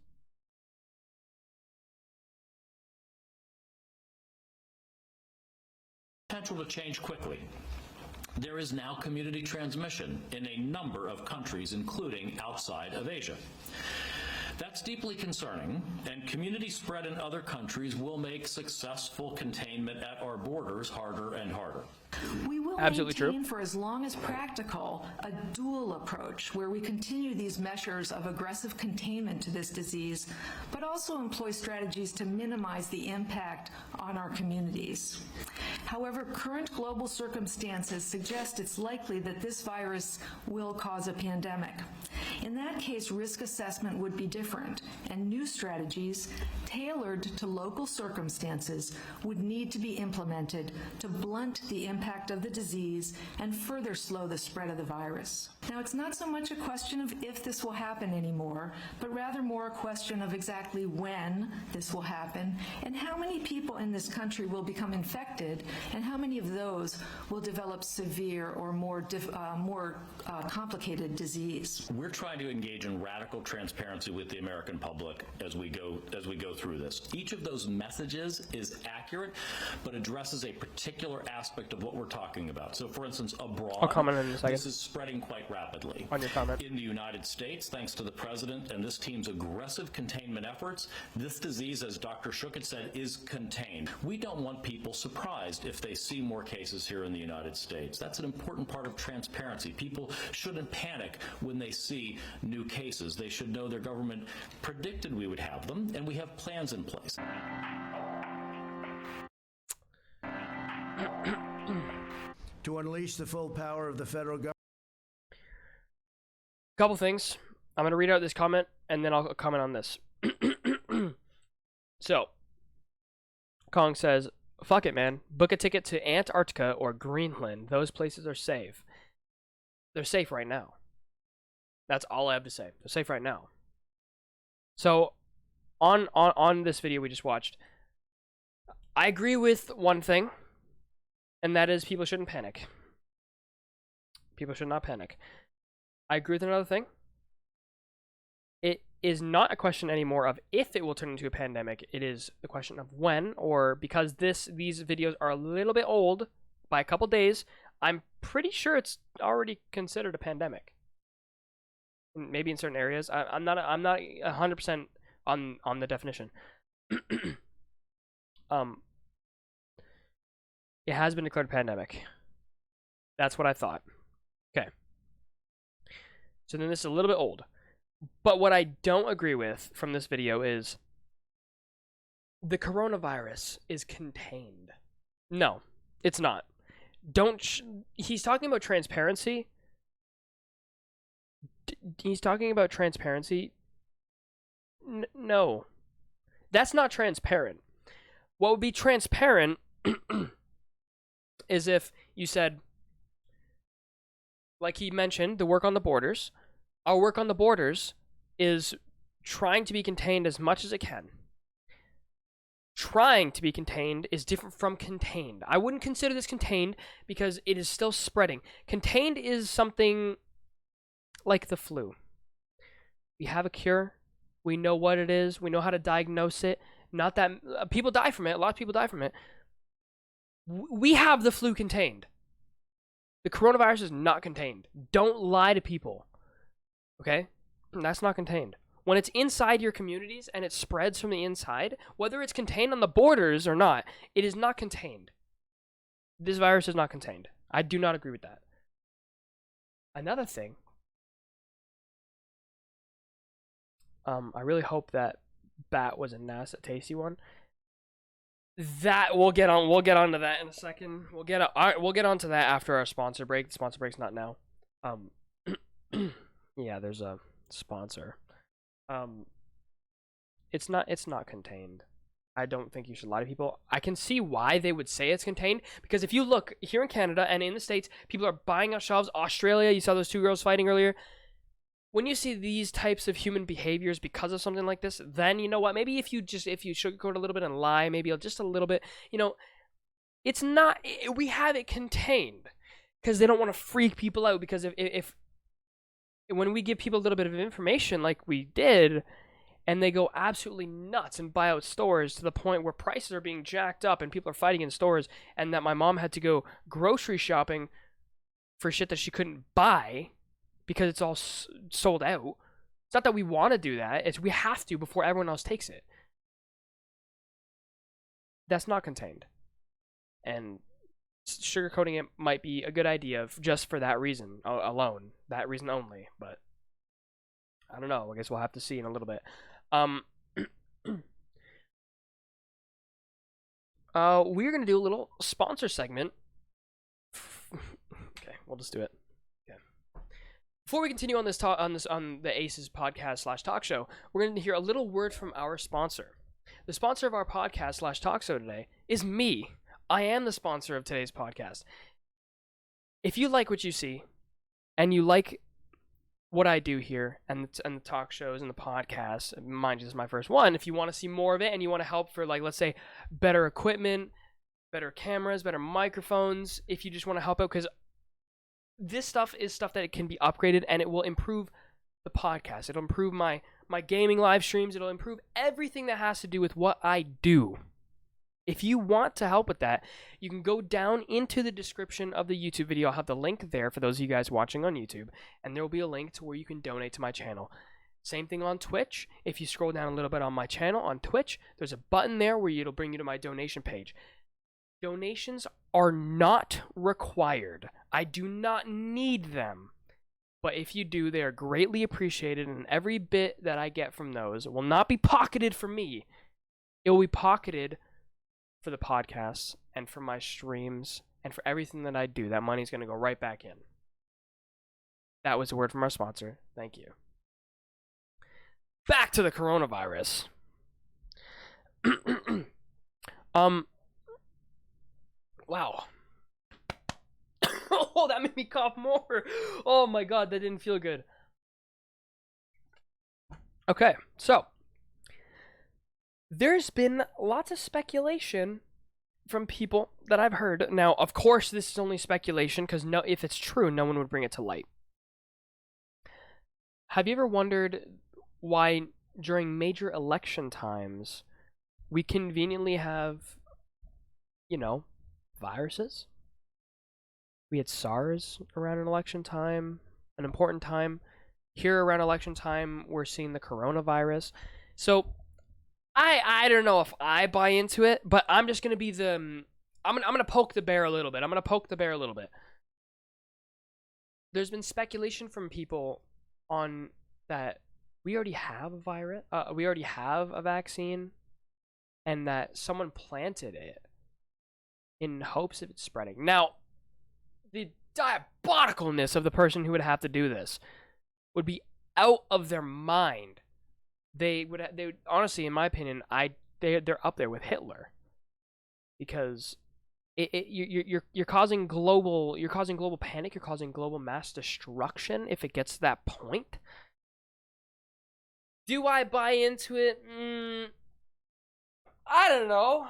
Potential to change quickly. There is now community transmission in a number of countries, including outside of Asia. That's deeply concerning, and community spread in other countries will make successful containment at our borders harder and harder. We will maintain for as long as practical a dual approach where we continue these measures of aggressive containment to this disease, but also employ strategies to minimize the impact on our communities. However, current global circumstances suggest it's likely that this virus will cause a pandemic. In that case, risk assessment would be different, and new strategies tailored to local circumstances would need to be implemented to blunt the impact of the disease and further slow the spread of the virus. Now, it's not so much a question of if this will happen anymore, but rather more a question of exactly when this will happen and how many people in this country will become infected and how many of those will develop severe or more complicated disease. We're trying to engage in radical transparency with the American public as we go through this. Each of those messages is accurate, but addresses a particular aspect of what we're talking about. So, for instance, abroad, I'll comment in a second. This is spreading quite rapidly. On your comment. In the United States, thanks to the president and this team's aggressive containment efforts, this disease, as Dr. Shukit said, is contained. We don't want people surprised if they see more cases here in the United States. That's an important part of transparency. People shouldn't panic when they see new cases. They should know their government predicted we would have them, and we have plans in place. To unleash the full power of the federal government. Couple things. I'm going to read out this comment, and then I'll comment on this. So, Kong says, fuck it, man. Book a ticket to Antarctica or Greenland. Those places are safe. They're safe right now. That's all I have to say. They're safe right now. So, on this video we just watched, I agree with one thing, and that is people shouldn't panic. People should not panic. I agree with another thing. It is not a question anymore of if it will turn into a pandemic. It is the question of when, or because these videos are a little bit old by a couple days, I'm pretty sure it's already considered a pandemic. Maybe in certain areas. I'm not 100% on the definition. It has been declared a pandemic. That's what I thought. Okay. So then this is a little bit old. But what I don't agree with from this video is the coronavirus is contained. No, it's not. He's talking about transparency. He's talking about transparency. No. That's not transparent. What would be transparent is if you said, like he mentioned, the work on the borders. Our work on the borders is trying to be contained as much as it can. Trying to be contained is different from contained. I wouldn't consider this contained because it is still spreading. Contained is something like the flu. We have a cure. We know what it is. We know how to diagnose it. Not that people die from it. A lot of people die from it. We have the flu contained. The coronavirus is not contained. Don't lie to people. Okay? That's not contained. When it's inside your communities and it spreads from the inside, whether it's contained on the borders or not, it is not contained. This virus is not contained. I do not agree with that. Another thing, I really hope that bat was a nice, tasty one. That we'll get onto that in a second. We'll get onto that after our sponsor break. The sponsor break's not now. Yeah, there's a sponsor. It's not contained. I don't think you should lie to people. I can see why they would say it's contained, because if you look here in Canada and in the States, people are buying out shelves. Australia, you saw those two girls fighting earlier. when you see these types of human behaviors because of something like this, then you know what? Maybe if you sugarcoat a little bit and lie, maybe just a little bit, it's not. We have it contained because they don't want to freak people out. Because if when we give people a little bit of information like we did, and they go absolutely nuts and buy out stores to the point where prices are being jacked up and people are fighting in stores, and that my mom had to go grocery shopping for shit that she couldn't buy because it's all sold out. It's not that we want to do that. It's we have to before everyone else takes it. That's not contained. And sugarcoating it might be a good idea just for that reason alone. That reason only. But I don't know. I guess we'll have to see in a little bit. We're going to do a little sponsor segment. Okay, we'll just do it. Okay. Before we continue on this on the Aces podcast / talk show, we're going to hear a little word from our sponsor. The sponsor of our podcast / talk show today is me. I am the sponsor of today's podcast. If you like what you see, and you like what I do here, and the talk shows and the podcasts, mind you, this is my first one. If you want to see more of it, and you want to help for, like, let's say, better equipment, better cameras, better microphones, if you just want to help out, because this stuff is stuff that it can be upgraded, and it will improve the podcast. It'll improve my gaming live streams. It'll improve everything that has to do with what I do. If you want to help with that, you can go down into the description of the YouTube video. I'll have the link there for those of you guys watching on YouTube, and there will be a link to where you can donate to my channel. Same thing on Twitch. If you scroll down a little bit on my channel on Twitch, there's a button there where it'll bring you to my donation page. Donations are not required. I do not need them. But if you do, they are greatly appreciated, and every bit that I get from those will not be pocketed for me. It will be pocketed for the podcasts and for my streams and for everything that I do. That money's going to go right back in. That was a word from our sponsor. Thank you. Back to the coronavirus. Wow. Oh, that made me cough more. Oh my god, that didn't feel good. Okay, so there's been lots of speculation from people that I've heard. Now, of course, this is only speculation because if it's true, no one would bring it to light. Have you ever wondered why during major election times we conveniently have, viruses? We had SARS around an election time, an important time. Here around election time, we're seeing the coronavirus. So I don't know if I buy into it, but I'm just gonna be I'm gonna poke the bear a little bit. There's been speculation from people on that we already have a virus, we already have a vaccine, and that someone planted it in hopes of it spreading. Now, the diabolicalness of the person who would have to do this would be out of their mind. They would honestly, in my opinion, they're up there with Hitler, because you're causing global panic, you're causing global mass destruction if it gets to that point. Do I buy into it? I don't know.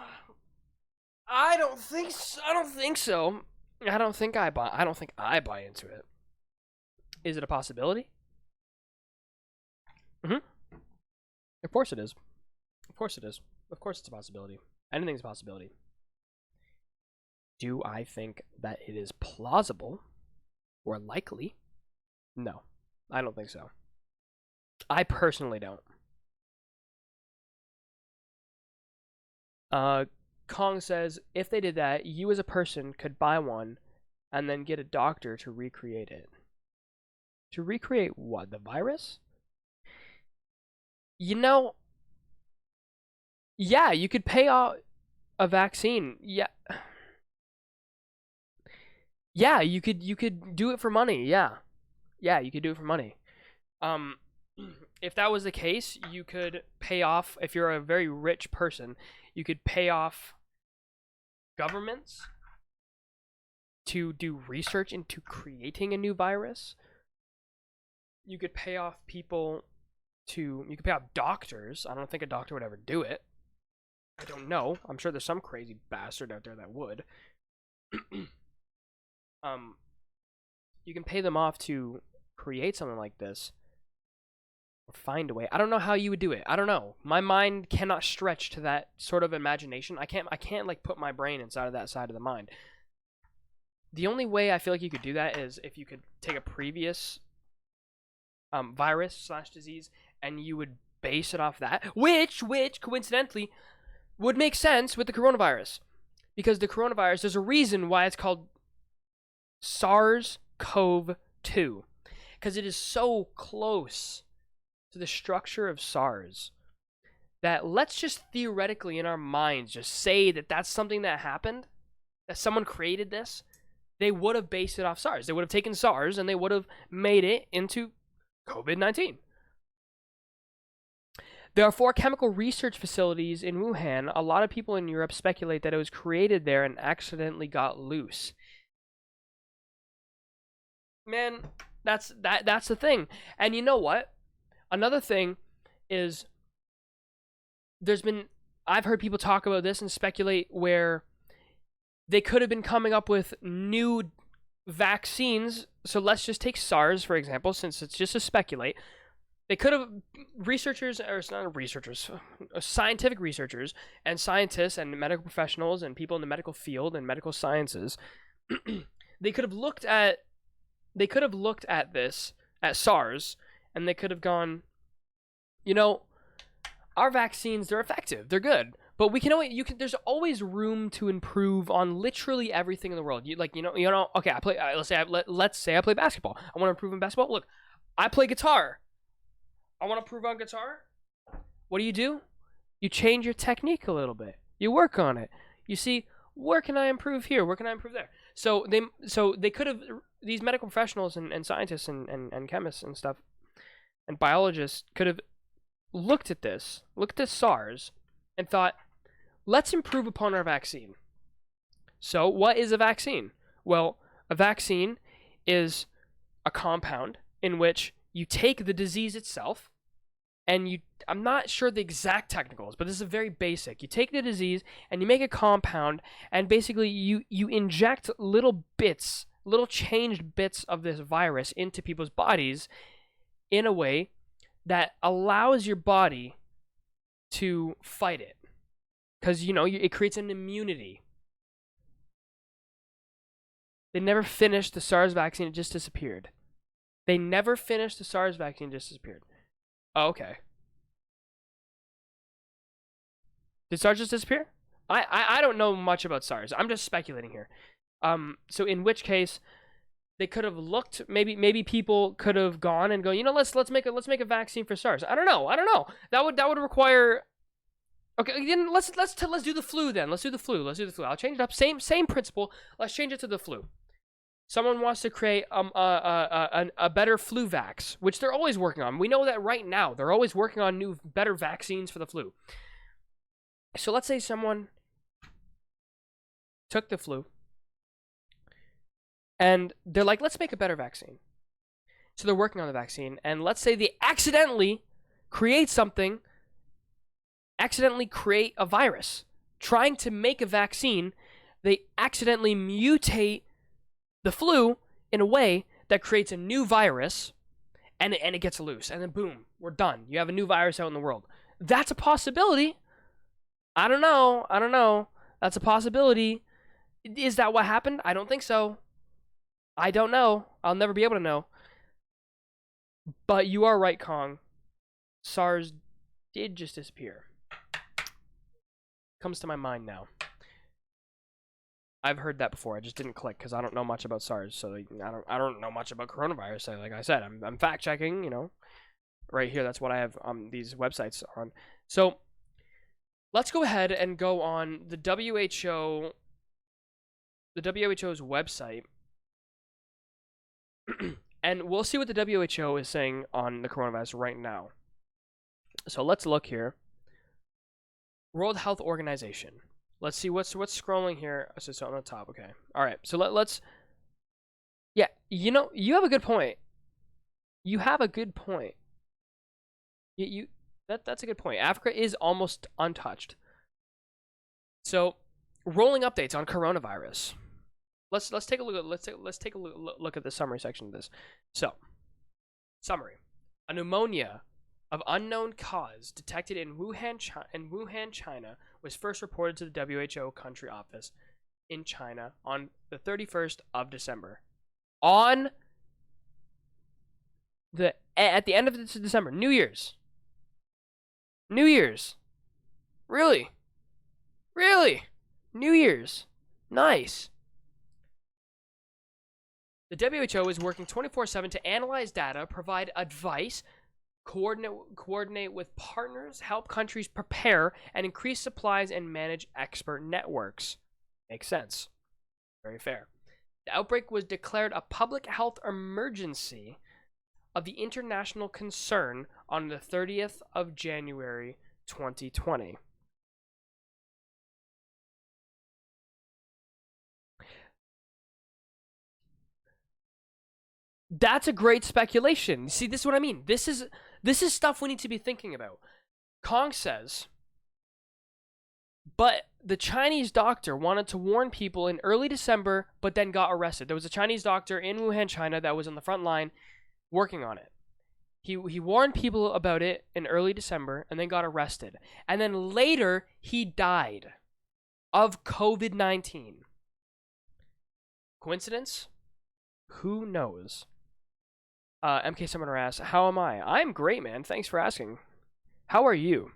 I don't think so. I don't think I buy into it. Is it a possibility? Of course it is. Of course it's a possibility. Anything's a possibility. Do I think that it is plausible or likely? No, I don't think so. I personally don't. Kong says, if they did that, you as a person could buy one and then get a doctor to recreate it. To recreate what? The virus? Yeah, you could pay off a vaccine. Yeah, you could do it for money. Yeah, you could do it for money. If that was the case, you could pay off. If you're a very rich person, you could pay off governments to do research into creating a new virus. you could pay off people you could pay off doctors. I don't think a doctor would ever do it. I don't know. I'm sure there's some crazy bastard out there that would. You can pay them off to create something like this. Or find a way. I don't know how you would do it. I don't know. My mind cannot stretch to that sort of imagination. I can't like put my brain inside of that side of the mind. The only way I feel like you could do that is if you could take a previous virus / disease and you would base it off that, which coincidentally would make sense with the coronavirus, because the coronavirus, there's a reason why it's called SARS-CoV-2, because it is so close to the structure of SARS that let's just theoretically in our minds just say that that's something that happened, that someone created this. They would have based it off SARS. They would have taken SARS and they would have made it into COVID-19. There are 4 chemical research facilities in Wuhan. A lot of people in Europe speculate that it was created there and accidentally got loose. Man, that's the thing. And you know what? Another thing is I've heard people talk about this and speculate where they could have been coming up with new vaccines. So let's just take SARS, for example, since it's just to speculate. They could have scientific researchers and scientists and medical professionals and people in the medical field and medical sciences. They could have looked at this, at SARS, and they could have gone, our vaccines, they're effective, they're good, but there's always room to improve on literally everything in the world. Okay, let's say I play basketball. I want to improve in basketball. Look, I play guitar. I want to improve on guitar. What do? You change your technique a little bit. You work on it. You see, where can I improve here? Where can I improve there? So they could have, these medical professionals and scientists and chemists and stuff and biologists could have looked at this SARS and thought, let's improve upon our vaccine. So what is a vaccine? Well, a vaccine is a compound in which you take the disease itself, and I'm not sure the exact technicals, but this is very basic. You take the disease and you make a compound, and basically you inject little changed bits of this virus into people's bodies in a way that allows your body to fight it. Because, it creates an immunity. They never finished the SARS vaccine, it just disappeared. They never finished the SARS vaccine, just disappeared. Oh, okay. Did SARS just disappear? I don't know much about SARS. I'm just speculating here. So in which case, they could have looked. Maybe people could have gone and go. Let's make a vaccine for SARS. I don't know. That would require. Okay, then let's do the flu then. Let's do the flu. I'll change it up. Same principle. Let's change it to the flu. Someone wants to create a better flu vax, which they're always working on. We know that right now. They're always working on new, better vaccines for the flu. So let's say someone took the flu, and they're like, let's make a better vaccine. So they're working on the vaccine, and let's say they accidentally create a virus. Trying to make a vaccine, they accidentally mutate the flu in a way that creates a new virus, and it gets loose, and then boom, we're done. You have a new virus out in the world. That's a possibility. I don't know. That's a possibility. Is that what happened? I don't think so. I don't know. I'll never be able to know. But you are right, Kong. SARS did just disappear. Comes to my mind now. I've heard that before. I just didn't click because I don't know much about SARS. So I don't know much about coronavirus. So like I said, I'm fact checking. Right here. That's what I have these websites on. So let's go ahead and go on the WHO. The WHO's website, and we'll see what the WHO is saying on the coronavirus right now. So let's look here. World Health Organization. Let's see what's scrolling here. So it's on the top. Okay. All right. So let's. Yeah. You have a good point. you have a good point. That's a good point. Africa is almost untouched. So, rolling updates on coronavirus. Let's take a look at look at the summary section of this. So, summary: a pneumonia of unknown cause detected in Wuhan, China, was first reported to the WHO country office in China on the 31st of December. At the end of December, New Year's. Really? New Year's. Nice. The WHO is working 24/7 to analyze data, provide advice, coordinate with partners, help countries prepare and increase supplies, and manage expert networks. Makes sense. Very fair. The outbreak was declared a public health emergency of the international concern on the 30th of January 2020. That's a great speculation. See, this is what I mean. This is stuff we need to be thinking about. Kong says, but the Chinese doctor wanted to warn people in early December, but then got arrested. There was a Chinese doctor in Wuhan, China, that was on the front line working on it. He warned people about it in early December and then got arrested. And then later, he died of COVID-19. Coincidence? Who knows? MK Summoner asks, how am I? I'm great, man. Thanks for asking. How are you?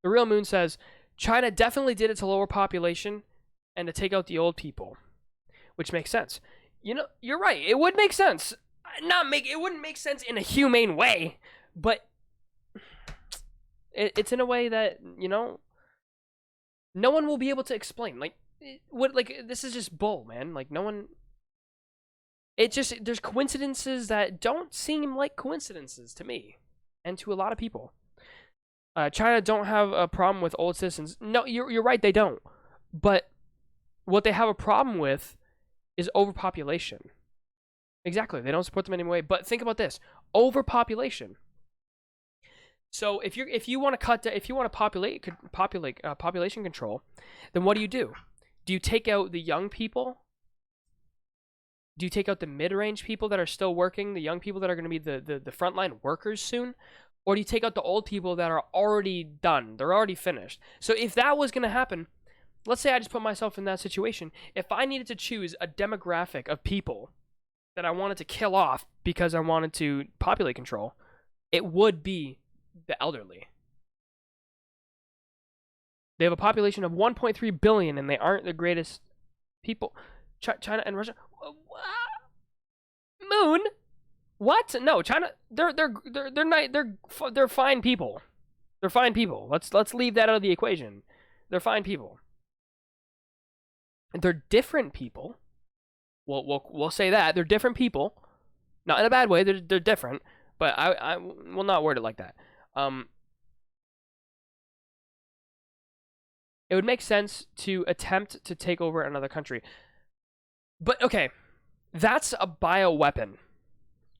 The Real Moon says, China definitely did it to lower population and to take out the old people. Which makes sense. You know, you're right. It would make sense. It wouldn't make sense in a humane way, but it's in a way that, you know, no one will be able to explain. This is just bull, man. Like, no one... there's coincidences that don't seem like coincidences to me and to a lot of people. China don't have a problem with old citizens. No, you're right, they don't. But what they have a problem with is overpopulation. Exactly, they don't support them anyway. But think about this: overpopulation. So if you want to population control, then what do? Do you take out the young people? Do you take out the mid-range people that are still working, the young people that are going to be the frontline workers soon? Or do you take out the old people that are already done? They're already finished. So if that was going to happen, let's say I just put myself in that situation. If I needed to choose a demographic of people that I wanted to kill off because I wanted to populate control, it would be the elderly. They have a population of 1.3 billion and they aren't the greatest people. China and Russia... Moon? What? No, China. They're fine people. They're fine people. Let's leave that out of the equation. They're fine people. They're different people. We'll say that they're different people, not in a bad way. They're different, but I will not word it like that. It would make sense to attempt to take over another country, but okay, that's a bioweapon.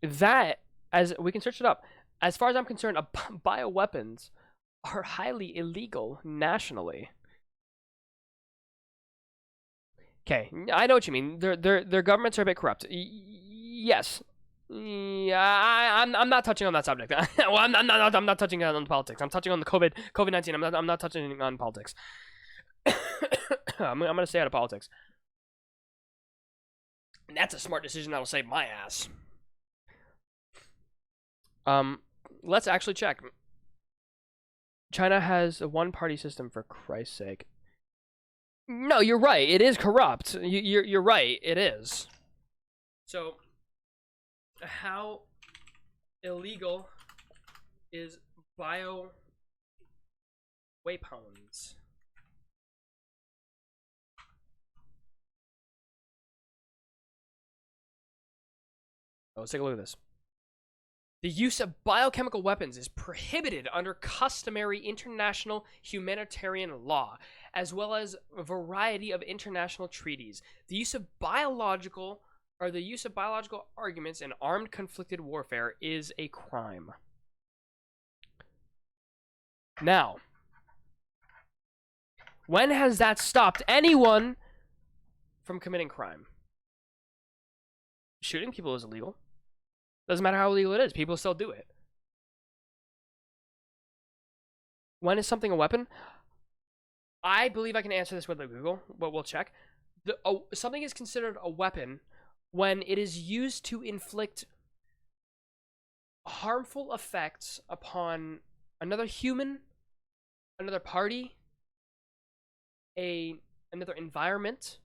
That, as we can search it up, as far as I'm concerned, bioweapons are highly illegal nationally. Okay, I know what you mean. Their governments are a bit corrupt. Yes. Yeah, I'm not touching on that subject. Well, I'm not touching on politics. I'm touching on the COVID-19. I'm not touching on politics. I'm gonna stay out of politics. And that's a smart decision that'll save my ass. Let's actually check. China has a one-party system, for Christ's sake. No, you're right. It is corrupt. You're right. It is. So, how illegal is bioweapons? Let's take a look at this. The use of biochemical weapons is prohibited under customary international humanitarian law, as well as a variety of international treaties. The use of biological or the use of biological arguments in armed conflicted warfare is a crime. Now, when has that stopped anyone from committing crime? Shooting people is illegal. Doesn't matter how illegal it is, people still do it. When is something a weapon? I believe I can answer this with a Google, but we'll check. Something is considered a weapon when it is used to inflict harmful effects upon another human, another party, another environment.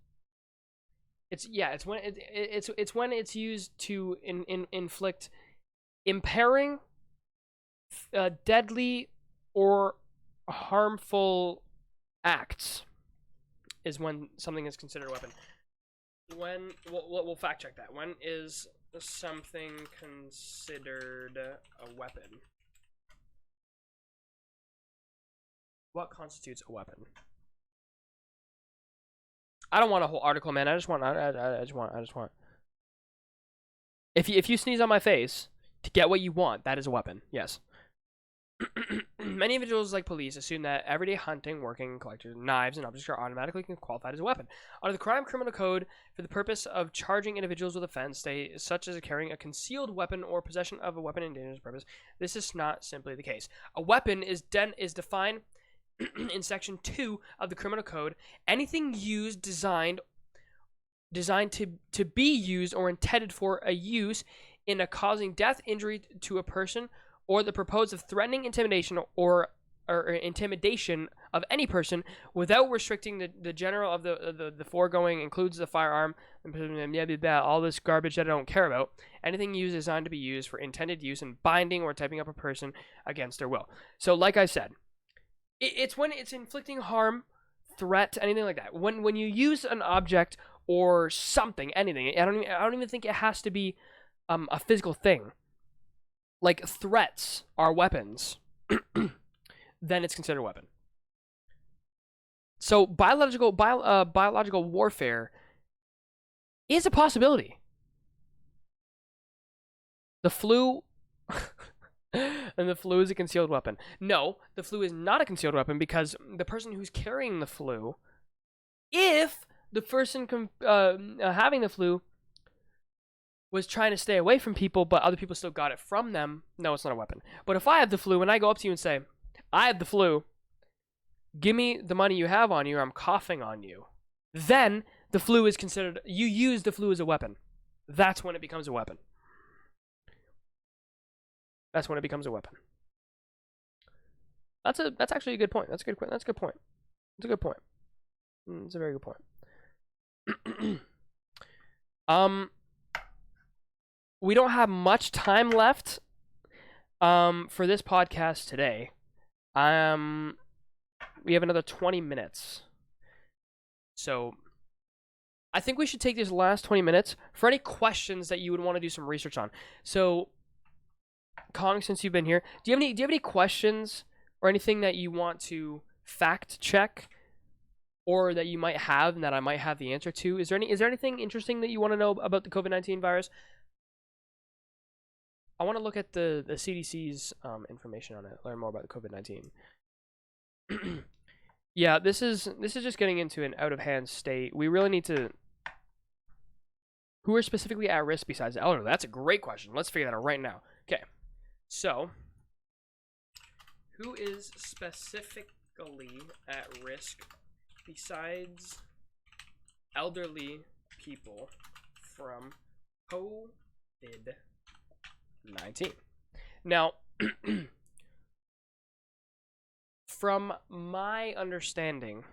It's when it's used to inflict impairing, deadly, or harmful acts. Is when something is considered a weapon. When we'll fact check that. When is something considered a weapon? What constitutes a weapon? I don't want a whole article, man. I just want. If you sneeze on my face to get what you want, that is a weapon. Yes. Many individuals, like police, assume that everyday hunting, working, collectors, knives, and objects are automatically qualified as a weapon. Under the Crime Criminal Code, for the purpose of charging individuals with offense, such as carrying a concealed weapon or possession of a weapon in dangerous purpose, this is not simply the case. A weapon is defined in Section 2 of the Criminal Code. Anything used, designed to be used or intended for a use in a causing death, injury to a person, or the purpose of threatening, intimidation, or intimidation of any person without restricting the general of the foregoing includes the firearm, all this garbage that I don't care about. Anything used is designed to be used for intended use in binding or typing up a person against their will. So, like I said, it's when it's inflicting harm, threat, anything like that. When you use an object or something, anything, I don't even think it has to be a physical thing. Like threats are weapons, then it's considered a weapon. So biological warfare is a possibility. The flu, and the flu is a concealed weapon. No, the flu is not a concealed weapon because the person who's carrying the flu, if the person having the flu was trying to stay away from people, but other people still got it from them, no, it's not a weapon. But if I have the flu and I go up to you and say, I have the flu, give me the money you have on you or I'm coughing on you, then the flu is considered, you use the flu as a weapon. That's when it becomes a weapon. That's when it becomes a weapon. That's actually a good point. That's a good point. It's a good point. It's a very good point. We don't have much time left for this podcast today. We have another 20 minutes. So I think we should take these last 20 minutes for any questions that you would want to do some research on. So Kong, since you've been here, do you have any questions or anything that you want to fact check or that you might have and that I might have the answer to? Is there anything interesting that you want to know about the COVID-19 virus? I want to look at the CDC's information on it, learn more about the COVID-19. Yeah, this is just getting into an out of hand state. We really need to. Who are specifically at risk besides the elderly? That's a great question. Let's figure that out right now. Okay, so who is specifically at risk besides elderly people from COVID-19? Now, from my understanding,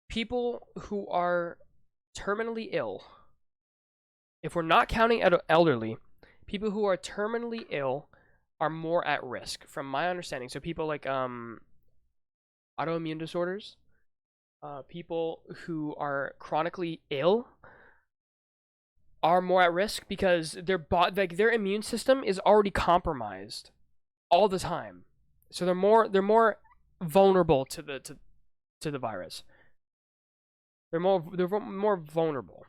people who are terminally ill, if we're not counting elderly, people who are terminally ill are more at risk, from my understanding. So people like autoimmune disorders, people who are chronically ill are more at risk because their immune system is already compromised all the time. So they're more vulnerable to to the virus. They're more vulnerable.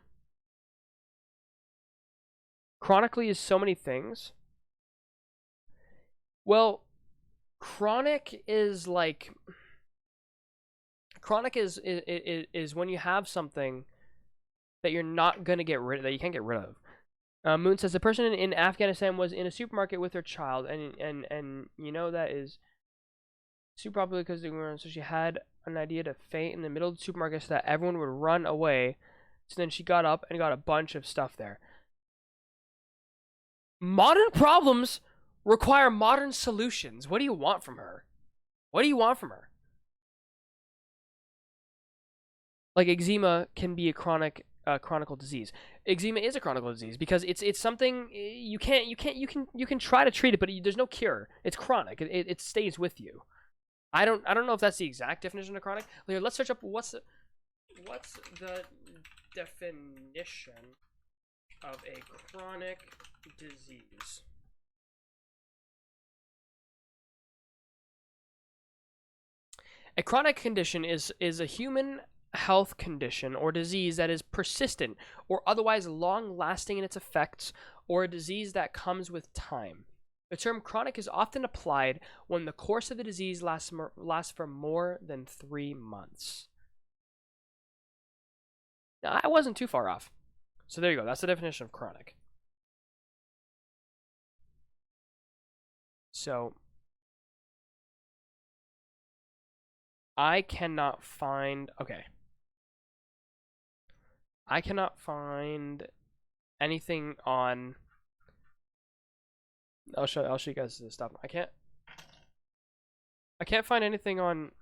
Chronically is so many things. Well, chronic is like when you have something that you're not gonna get rid of, that you can't get rid of. Moon says the person in Afghanistan was in a supermarket with her child, and you know that is super popular because they were, so she had an idea to faint in the middle of the supermarket so that everyone would run away. So then she got up and got a bunch of stuff there. Modern problems require modern solutions. What do you want from her? What do you want from her? Like eczema can be a chronicle disease. Eczema is a chronicle disease because it's something you can try to treat it, but there's no cure. It's chronic. It stays with you. I don't know if that's the exact definition of chronic. Here, let's search up what's the definition of a chronic disease. A chronic condition is a human health condition or disease that is persistent or otherwise long-lasting in its effects, or a disease that comes with time. The term chronic is often applied when the course of the disease lasts for more than 3 months. Now, I wasn't too far off. So there you go. That's the definition of chronic. So I cannot find anything on. I'll show you guys the stuff. I can't find anything on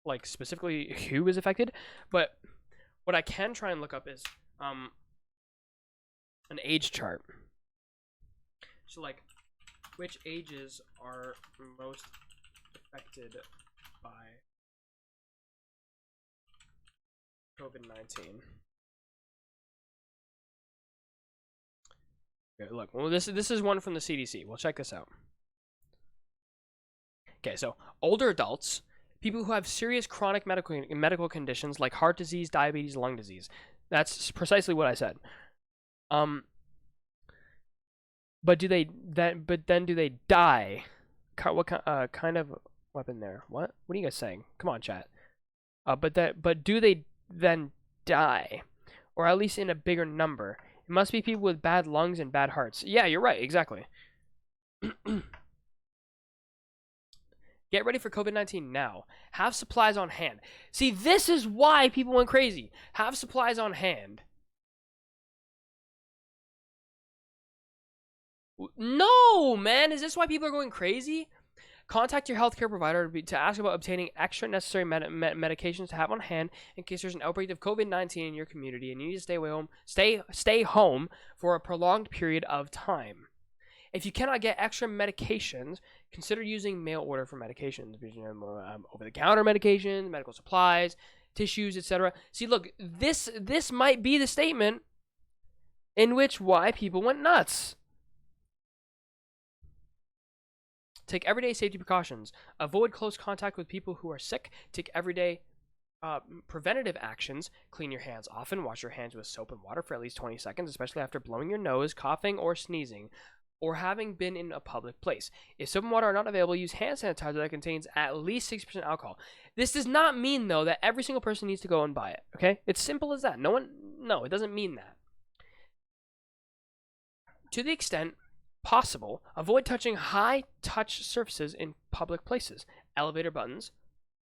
like specifically who is affected, but what I can try and look up is an age chart. So like which ages are most affected by COVID-19. Okay, look, well, this is one from the CDC. We'll check this out. Okay, so older adults, people who have serious chronic medical conditions like heart disease, diabetes, lung disease. That's precisely what I said. But do they do they die? What kind of weapon there? What are you guys saying? Come on, chat. But do they then die, or at least in a bigger number? It must be people with bad lungs and bad hearts. Yeah, you're right. Exactly. Get ready for COVID-19 now. Have supplies on hand. See, this is why people went crazy. Have supplies on hand. No, man. Is this why people are going crazy? Contact your healthcare provider to ask about obtaining extra necessary medications to have on hand in case there's an outbreak of COVID-19 in your community and you need to stay home for a prolonged period of time. If you cannot get extra medications, consider using mail order for medications, over-the-counter medications, medical supplies, tissues, etc. See, look, this might be the statement in which why people went nuts. Take everyday safety precautions. Avoid close contact with people who are sick. Take everyday preventative actions. Clean your hands often. Wash your hands with soap and water for at least 20 seconds, especially after blowing your nose, coughing, or sneezing, or having been in a public place. If soap and water are not available, use hand sanitizer that contains at least 60% alcohol. This does not mean, though, that every single person needs to go and buy it, okay? It's simple as that. No, it doesn't mean that. To the extent possible, avoid touching high-touch surfaces in public places, elevator buttons,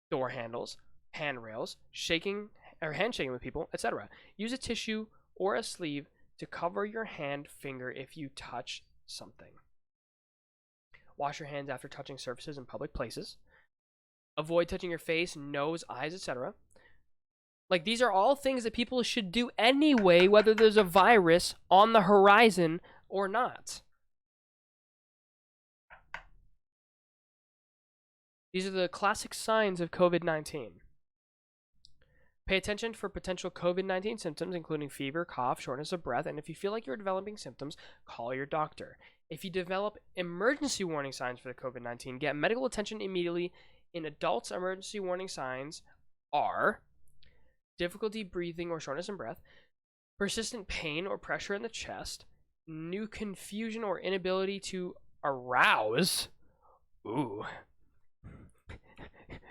door handles, handrails, shaking or handshaking with people, etc. Use a tissue or a sleeve to cover your hand, finger if you touch something. Wash your hands after touching surfaces in public places. Avoid touching your face, nose, eyes, etc. Like, these are all things that people should do anyway, whether there's a virus on the horizon or not. These are the classic signs of COVID-19. Pay attention for potential COVID-19 symptoms, including fever, cough, shortness of breath, and if you feel like you're developing symptoms, call your doctor. If you develop emergency warning signs for the COVID-19, get medical attention immediately In adults, emergency warning signs are difficulty breathing or shortness in breath, persistent pain or pressure in the chest, new confusion or inability to arouse. Ooh.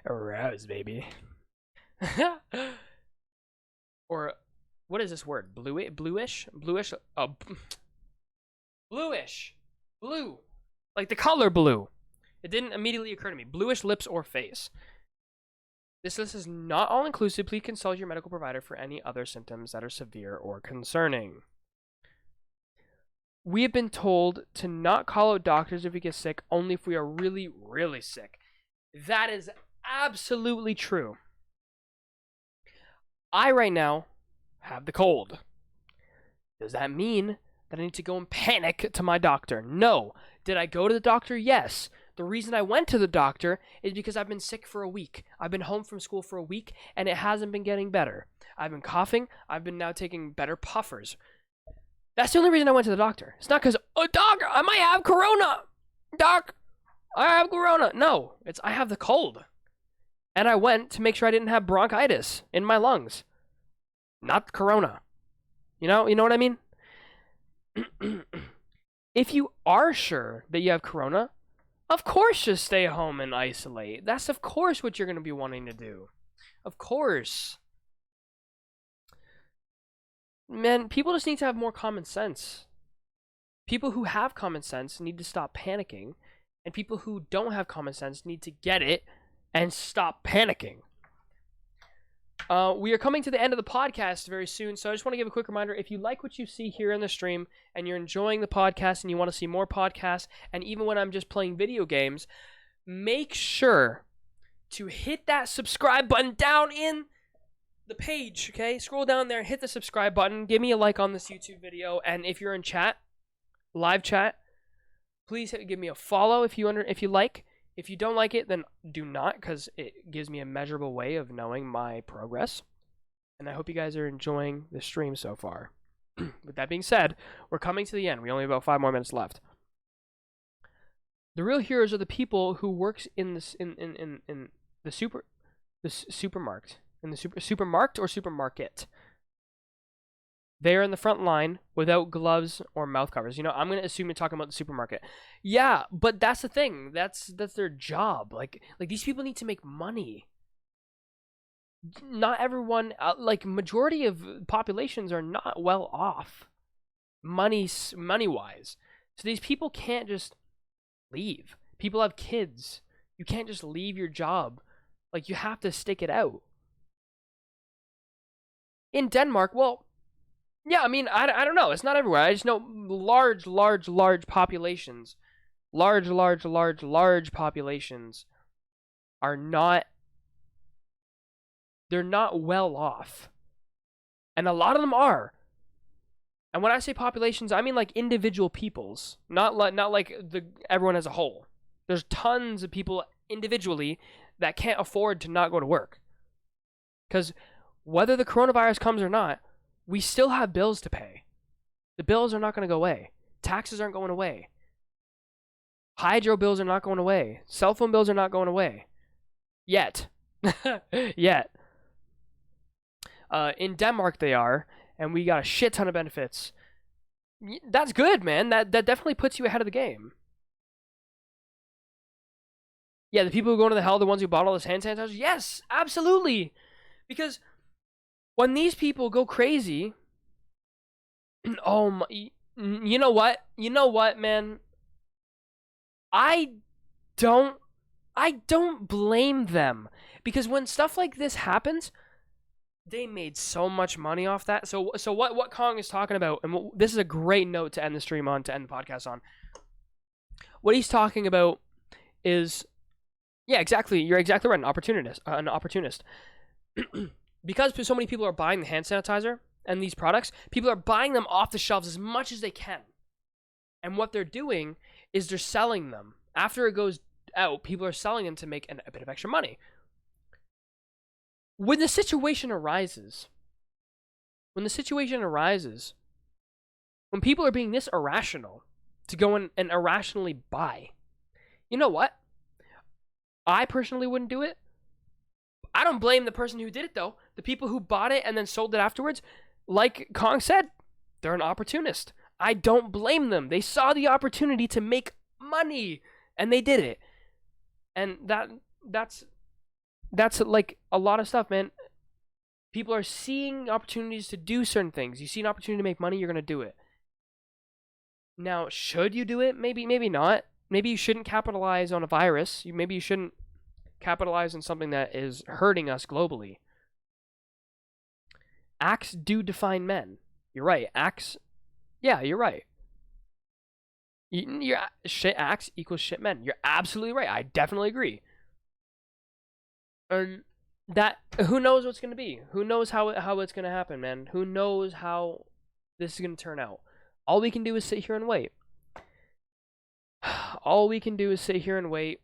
Arouse, baby. Or, what is this word? Bluish? Bluish? Oh, bluish. Blue. Like the color blue. It didn't immediately occur to me. Bluish lips or face. This list is not all-inclusive. Please consult your medical provider for any other symptoms that are severe or concerning. We have been told to not call out doctors if we get sick, only if we are really, really sick. That is absolutely true. I, right now, have the cold. Does that mean that I need to go and panic to my doctor? No. Did I go to the doctor? Yes. The reason I went to the doctor is because I've been sick for a week. I've been home from school for a week, and it hasn't been getting better. I've been coughing. I've been now taking better puffers. That's the only reason I went to the doctor. It's not because, oh, doc, I might have corona. Doc, I have corona. No, it's I have the cold. And I went to make sure I didn't have bronchitis in my lungs. Not corona. You know what I mean? If you are sure that you have corona, of course just stay home and isolate. That's of course what you're going to be wanting to do. Of course. Man, people just need to have more common sense. People who have common sense need to stop panicking, and people who don't have common sense need to get it and stop panicking. We are coming to the end of the podcast very soon, so I just want to give a quick reminder. If you like what you see here in the stream and you're enjoying the podcast and you want to see more podcasts, and even when I'm just playing video games, make sure to hit that subscribe button down in the page, okay? Scroll down there, hit the subscribe button, give me a like on this YouTube video, and if you're in chat, live chat, please give me a follow if you like. If you don't like it, then do not, because it gives me a measurable way of knowing my progress. And I hope you guys are enjoying the stream so far. With that being said, we're coming to the end. We only have about 5 more minutes left. The real heroes are the people who works in this in the supermarket. In the supermarket or supermarket. They are in the front line without gloves or mouth covers. You know, I'm going to assume you're talking about the supermarket. Yeah, but that's the thing. That's their job. Like these people need to make money. Not everyone, majority of populations are not well off money-wise. So these people can't just leave. People have kids. You can't just leave your job. Like, you have to stick it out. In Denmark, well, yeah, I mean, I don't know. It's not everywhere. I just know large populations, large populations are not, they're not well off. And a lot of them are. And when I say populations, I mean like individual peoples, not like everyone as a whole. There's tons of people individually that can't afford to not go to work. Because whether the coronavirus comes or not, we still have bills to pay. The bills are not going to go away. Taxes aren't going away. Hydro bills are not going away. Cell phone bills are not going away. Yet. Yet. In Denmark they are, and we got a shit ton of benefits. That's good, man. That definitely puts you ahead of the game. Yeah, the people who go into the hell are the ones who bought all this hand sanitizer? Yes, absolutely. Because when these people go crazy, oh my, you know what, man? I don't blame them, because when stuff like this happens, they made so much money off that. So what Kong is talking about, and this is a great note to end the stream on, to end the podcast on. What he's talking about is, yeah, exactly. You're exactly right. An opportunist. Because so many people are buying the hand sanitizer and these products, people are buying them off the shelves as much as they can. And what they're doing is they're selling them. After it goes out, people are selling them to make a bit of extra money. When the situation arises, when people are being this irrational to go and irrationally buy, you know what? I personally wouldn't do it. I don't blame the person who did it, though. The people who bought it and then sold it afterwards, like Kong said, they're an opportunist. I don't blame them. They saw the opportunity to make money, and they did it. And that's like a lot of stuff, man. People are seeing opportunities to do certain things. You see an opportunity to make money, you're going to do it. Now, should you do it? Maybe not. Maybe you shouldn't capitalize on a virus. Maybe you shouldn't capitalize on something that is hurting us globally. Acts do define men. You're right. Acts, yeah, you're right. Your shit acts equals shit men. You're absolutely right. I definitely agree. And that, who knows what's going to be? Who knows how it's going to happen, man? Who knows how this is going to turn out? All we can do is sit here and wait. All we can do is sit here and wait.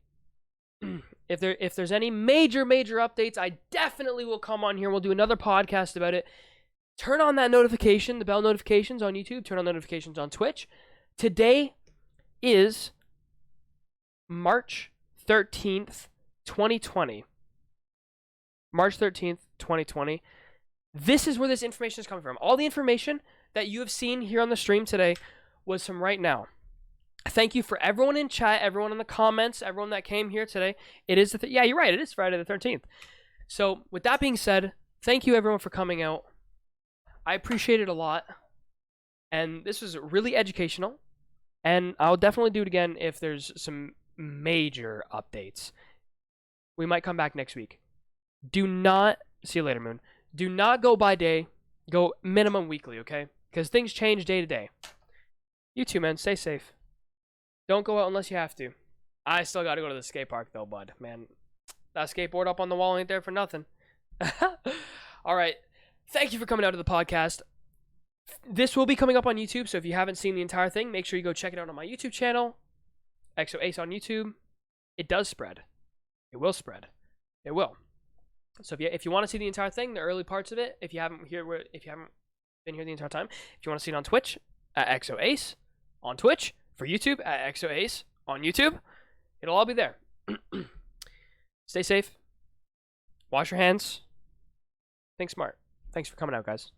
If there's any major updates, I definitely will come on here and we'll do another podcast about it. Turn on that notification, the bell notifications on YouTube. Turn on notifications on Twitch. Today is March 13th, 2020. March 13th, 2020. This is where this information is coming from. All the information that you have seen here on the stream today was from right now. Thank you for everyone in chat, everyone in the comments, everyone that came here today. It is yeah, you're right. It is Friday the 13th. So with that being said, thank you everyone for coming out. I appreciate it a lot. And this was really educational. And I'll definitely do it again if there's some major updates. We might come back next week. Do not, see you later, Moon. Do not go by day. Go minimum weekly, okay? Because things change day to day. You too, man. Stay safe. Don't go out unless you have to. I still got to go to the skate park, though, bud. Man, that skateboard up on the wall ain't there for nothing. All right. Thank you for coming out to the podcast. This will be coming up on YouTube, so if you haven't seen the entire thing, make sure you go check it out on my YouTube channel. XO Ace on YouTube. It does spread. It will spread. It will. So if you want to see the entire thing, the early parts of it, if you haven't been here the entire time, if you want to see it on Twitch at XO Ace on Twitch, for YouTube at XO Ace on YouTube, it'll all be there. Stay safe. Wash your hands. Think smart. Thanks for coming out, guys.